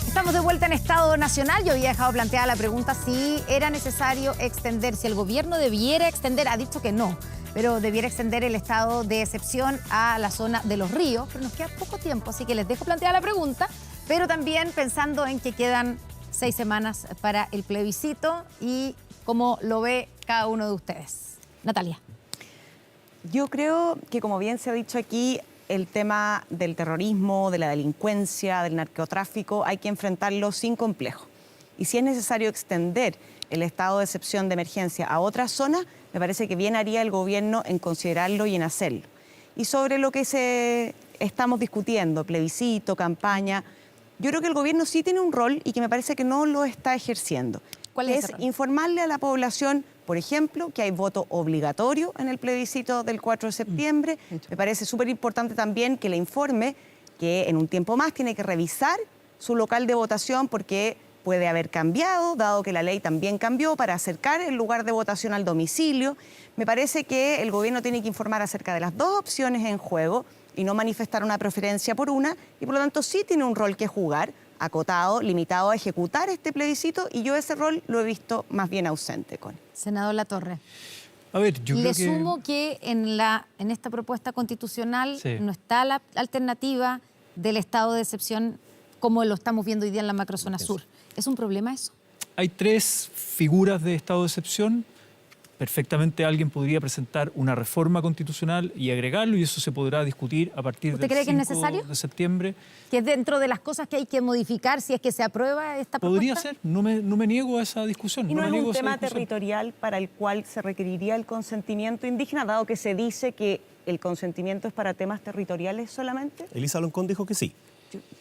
A: Estamos de vuelta en Estado Nacional. Yo había dejado planteada la pregunta si era necesario extender, si el gobierno debiera extender, ha dicho que no, pero debiera extender el estado de excepción a la zona de los ríos, pero nos queda poco tiempo, así que les dejo planteada la pregunta, pero también pensando en que quedan 6 semanas para el plebiscito y cómo lo ve cada uno de ustedes. Natalia.
O: Yo creo que, como bien se ha dicho aquí, el tema del terrorismo, de la delincuencia, del narcotráfico, hay que enfrentarlo sin complejo. Y si es necesario extender el estado de excepción de emergencia a otras zonas, me parece que bien haría el gobierno en considerarlo y en hacerlo. Y sobre lo que estamos discutiendo, plebiscito, campaña, yo creo que el gobierno sí tiene un rol y que me parece que no lo está ejerciendo.
A: ¿Cuál es ese rol?
O: Informarle a la población, por ejemplo, que hay voto obligatorio en el plebiscito del 4 de septiembre. Me parece súper importante también que le informe que en un tiempo más tiene que revisar su local de votación porque puede haber cambiado, dado que la ley también cambió para acercar el lugar de votación al domicilio. Me parece que el gobierno tiene que informar acerca de las dos opciones en juego y no manifestar una preferencia por una, y por lo tanto sí tiene un rol que jugar, acotado, limitado a ejecutar este plebiscito, y yo ese rol lo he visto más bien ausente, Connie.
A: Senador Latorre.
P: A ver, yo creo
A: Le sumo que en esta propuesta constitucional no está la alternativa del estado de excepción como lo estamos viendo hoy día en la macrozona sur. ¿Es un problema eso?
P: Hay 3 figuras de estado de excepción. Perfectamente alguien podría presentar una reforma constitucional y agregarlo, y eso se podrá discutir a partir del 5 de septiembre.
A: ¿Que es dentro de las cosas que hay que modificar si es que se aprueba esta propuesta?
P: Podría ser, no me niego a esa discusión.
O: ¿Y no es un tema territorial para el cual se requeriría el consentimiento indígena, dado que se dice que el consentimiento es para temas territoriales solamente?
M: Elisa Loncón dijo que sí.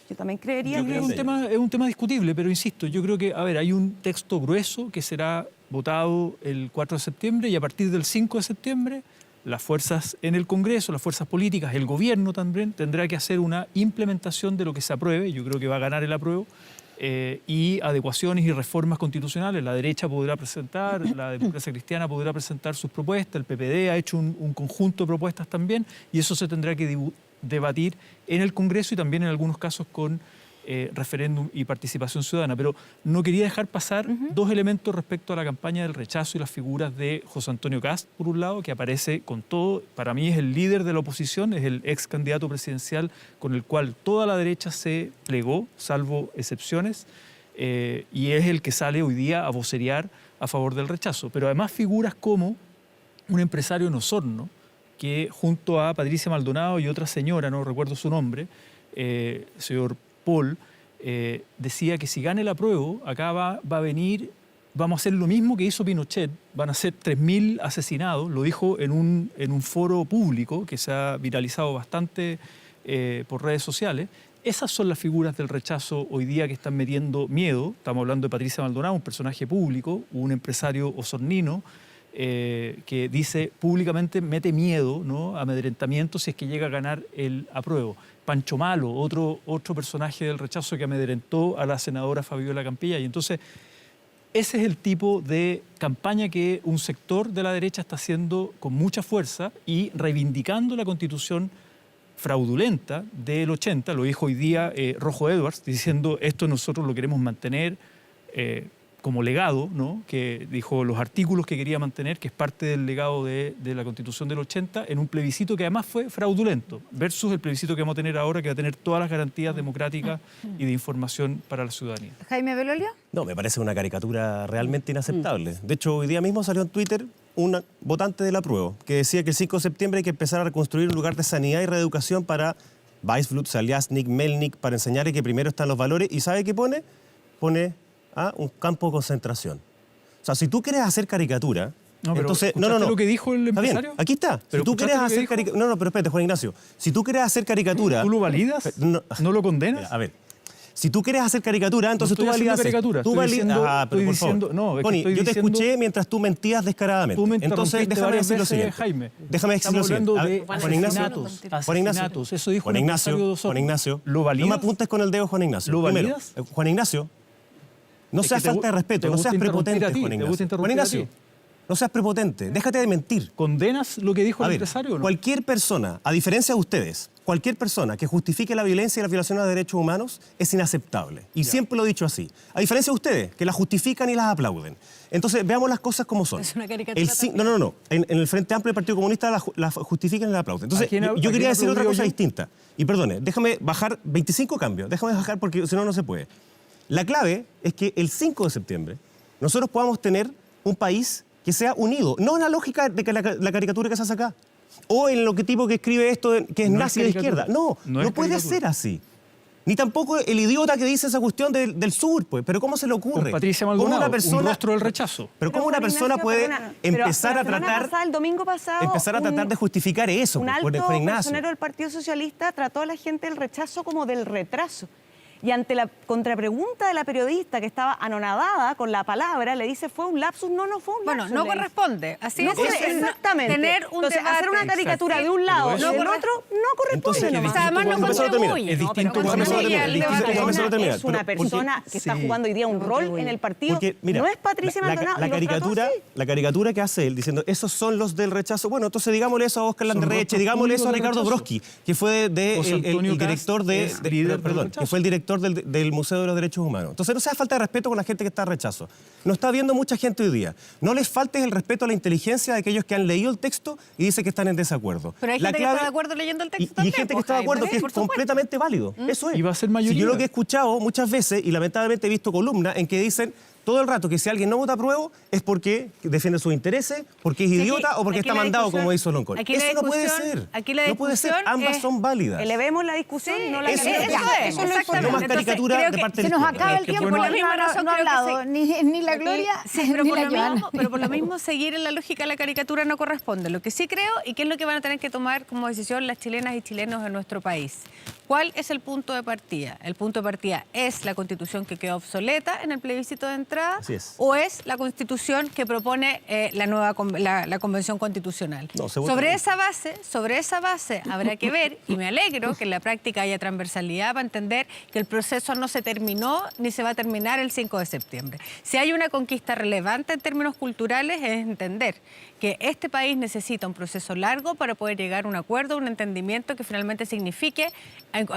O: Yo también creería que
P: es un tema discutible, pero insisto, yo creo que, hay un texto grueso que será votado el 4 de septiembre y a partir del 5 de septiembre las fuerzas en el Congreso, las fuerzas políticas, el gobierno también tendrá que hacer una implementación de lo que se apruebe. Yo creo que va a ganar el apruebo. Y adecuaciones y reformas constitucionales. La derecha podrá presentar, la democracia cristiana podrá presentar sus propuestas, el PPD ha hecho un conjunto de propuestas también, y eso se tendrá que debatir en el Congreso y también en algunos casos con referéndum y participación ciudadana. Pero no quería dejar pasar dos elementos respecto a la campaña del rechazo y las figuras de José Antonio Kast, por un lado, que aparece con todo, para mí es el líder de la oposición, es el ex candidato presidencial con el cual toda la derecha se plegó, salvo excepciones, y es el que sale hoy día a vocerear a favor del rechazo. Pero además figuras como un empresario en Osorno, que junto a Patricia Maldonado y otra señora, no recuerdo su nombre, señor Paul, decía que si gana el apruebo, acá va a venir, vamos a hacer lo mismo que hizo Pinochet, van a ser 3.000 asesinados, lo dijo en un foro público que se ha viralizado bastante por redes sociales. Esas son las figuras del rechazo hoy día que están metiendo miedo. Estamos hablando de Patricia Maldonado, un personaje público, un empresario osornino, que dice públicamente, mete miedo, ¿no?, amedrentamiento si es que llega a ganar el apruebo. Pancho Malo, otro personaje del rechazo que amedrentó a la senadora Fabiola Campilla. Y entonces, ese es el tipo de campaña que un sector de la derecha está haciendo con mucha fuerza y reivindicando la Constitución fraudulenta del 80. Lo dijo hoy día Rojo Edwards, diciendo esto nosotros lo queremos mantener como legado, ¿no?, que dijo los artículos que quería mantener, que es parte del legado de la Constitución del 80, en un plebiscito que además fue fraudulento, versus el plebiscito que vamos a tener ahora, que va a tener todas las garantías democráticas y de información para la ciudadanía.
L: Jaime Belolio.
M: No, me parece una caricatura realmente inaceptable. De hecho, hoy día mismo salió en Twitter una votante del apruebo que decía que el 5 de septiembre hay que empezar a reconstruir un lugar de sanidad y reeducación para Weisblut, Saliasnik, Melnik, para enseñar que primero están los valores. ¿Y sabe qué pone? Pone un campo de concentración. O sea, si tú quieres hacer caricatura,
P: no, pero
M: entonces...
P: No. ¿Lo que dijo el empresario?
M: Está bien, aquí está. Si tú quieres hacer caricatura... No, pero espérate, Juan Ignacio. Si tú quieres hacer caricatura...
P: ¿Tú lo validas? ¿No lo condenas?
M: A ver. Si tú quieres hacer caricatura, entonces tú validas...
P: Tú validas...
M: pero por favor.
P: No, es
M: Connie, yo te escuché mientras tú mentías descaradamente.
P: Tú me
M: entonces, déjame decir lo siguiente.
P: Jaime.
M: Déjame decir lo siguiente.
P: Juan Ignacio. Eso dijo
M: Juan Ignacio.
P: ¿Lo validas?
M: No me apuntes con el dedo, Juan Ignacio.
P: ¿Lo validas?
M: Juan Ignacio. No seas falta de respeto, no seas prepotente, Juan Ignacio. Juan Ignacio, no seas prepotente, déjate de mentir.
P: ¿Condenas lo que dijo el empresario o no?
M: Cualquier persona, a diferencia de ustedes, cualquier persona que justifique la violencia y la violación de los derechos humanos es inaceptable. Y siempre lo he dicho así. A diferencia de ustedes, que las justifican y las aplauden. Entonces, veamos las cosas como son.
L: Es una caricatura.
M: No. En el Frente Amplio del Partido Comunista las justifican y las aplauden. Entonces, yo quería decir otra cosa distinta. Y perdone, déjame bajar 25 cambios. Déjame bajar porque si no, no se puede. La clave es que el 5 de septiembre nosotros podamos tener un país que sea unido, no en la lógica de que la caricatura que se hace acá, o en lo que tipo que escribe esto que es nazi de izquierda. No puede ser así. Ni tampoco el idiota que dice esa cuestión del sur, pues. Pero ¿cómo se le ocurre?
P: Con Patricia Maldonado, un rostro del rechazo.
M: Pero ¿cómo una persona puede empezar a tratar...
O: El domingo pasado...
M: Empezar a tratar de justificar eso,
O: un alto funcionario del Partido Socialista trató a la gente del rechazo como del retraso. Y ante la contrapregunta de la periodista, que estaba anonadada con la palabra, le dice, ¿fue un lapsus? No fue un lapsus.
L: Bueno, no corresponde. Así
O: no es. Exactamente.
L: Tener un debate.
O: Hacer una caricatura de un lado y del otro no corresponde.
L: Además no contribuye.
P: Es distinto cuando
O: es una persona que está jugando hoy día un rol en el partido. No es Patricia Maldonado.
M: La caricatura que hace él diciendo, esos son los del rechazo. Bueno, entonces digámosle eso a Óscar Landerreche, digámosle eso a Ricardo Brodsky, que fue el director que fue el director del Museo de los Derechos Humanos. Entonces no sea falta de respeto con la gente que está en rechazo. Nos está viendo mucha gente hoy día. No les faltes el respeto a la inteligencia de aquellos que han leído el texto y dicen que están en desacuerdo.
L: Pero hay gente que está de acuerdo leyendo el texto
M: también. Y gente que está de acuerdo, que es completamente válido. Eso es.
P: Y va a ser mayoría.
M: Si yo lo que he escuchado muchas veces, y lamentablemente he visto columnas en que dicen todo el rato que si alguien no vota apruebo es porque defiende sus intereses, porque es idiota o porque está mandado, como hizo Loncón. Eso no puede ser. No puede ser. Ambas son válidas.
O: Elevemos la discusión, no la
L: eso es.
M: No más caricatura de parte de
A: se nos acaba el tiempo. Por la misma razón no ha hablado ni la Gloria ni la Joana.
L: Pero por lo mismo, seguir en la lógica de la caricatura no corresponde. Lo que sí creo, y que es lo que van a tener que tomar como decisión las chilenas y chilenos en nuestro país. ¿Cuál es el punto de partida? El punto de partida es la Constitución que quedó obsoleta en el plebiscito de entrada, o es la Constitución que propone la Convención Constitucional.
M: No,
L: sobre esa base habrá que ver, y me alegro que en la práctica haya transversalidad para entender que el proceso no se terminó ni se va a terminar el 5 de septiembre. Si hay una conquista relevante en términos culturales es entender que este país necesita un proceso largo para poder llegar a un acuerdo, un entendimiento que finalmente signifique en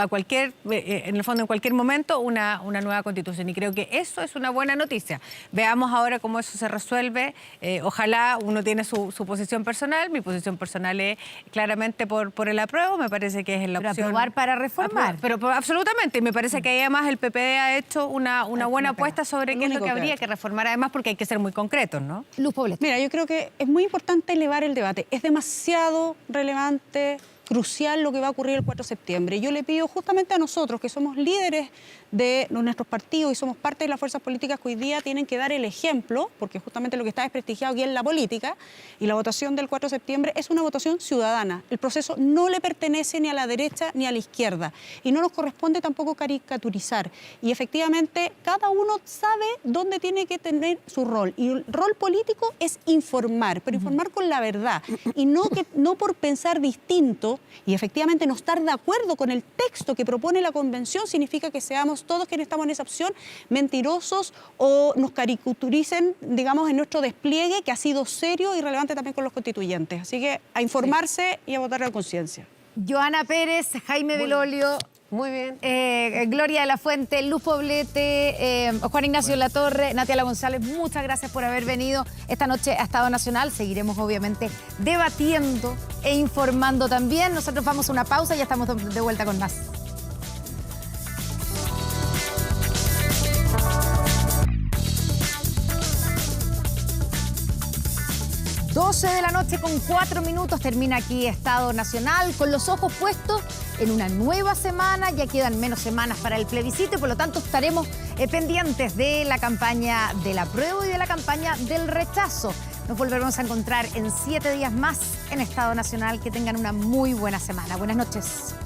L: el fondo en cualquier momento una nueva constitución. Y creo que eso es una buena noticia. Veamos ahora cómo eso se resuelve. Ojalá uno tiene su posición personal. Mi posición personal es claramente por el apruebo. Me parece que es la opción.
A: Aprobar para reformar.
L: Pero absolutamente. Me parece que además el PPD ha hecho una buena apuesta sobre qué es lo que habría que reformar, además porque hay que ser muy concretos, ¿no?
A: Luz Poblete.
N: Mira, yo creo que es muy importante elevar el debate. Es demasiado relevante, crucial lo que va a ocurrir el 4 de septiembre. Yo le pido justamente a nosotros, que somos líderes de nuestros partidos y somos parte de las fuerzas políticas que hoy día tienen que dar el ejemplo, porque justamente lo que está desprestigiado aquí es la política, y la votación del 4 de septiembre es una votación ciudadana. El proceso no le pertenece ni a la derecha ni a la izquierda, y no nos corresponde tampoco caricaturizar. Y efectivamente, cada uno sabe dónde tiene que tener su rol, y el rol político es informar, pero informar con la verdad, y no por pensar distinto, y efectivamente no estar de acuerdo con el texto que propone la Convención significa que seamos todos quienes estamos en esa opción mentirosos o nos caricaturicen, digamos, en nuestro despliegue que ha sido serio y relevante también con los constituyentes. Así que a informarse y a votar a conciencia.
A: Joana Pérez, Jaime Belolio.
Q: Muy bien.
A: Gloria de la Fuente, Luz Poblete, Juan Ignacio Latorre, Natalia González, muchas gracias por haber venido esta noche a Estado Nacional. Seguiremos obviamente debatiendo e informando también. Nosotros vamos a una pausa y ya estamos de vuelta con más. Doce de la noche con 4 minutos, termina aquí Estado Nacional, con los ojos puestos en una nueva semana. Ya quedan menos semanas para el plebiscito y por lo tanto estaremos pendientes de la campaña del apruebo y de la campaña del rechazo. Nos volveremos a encontrar en 7 días más en Estado Nacional. Que tengan una muy buena semana. Buenas noches.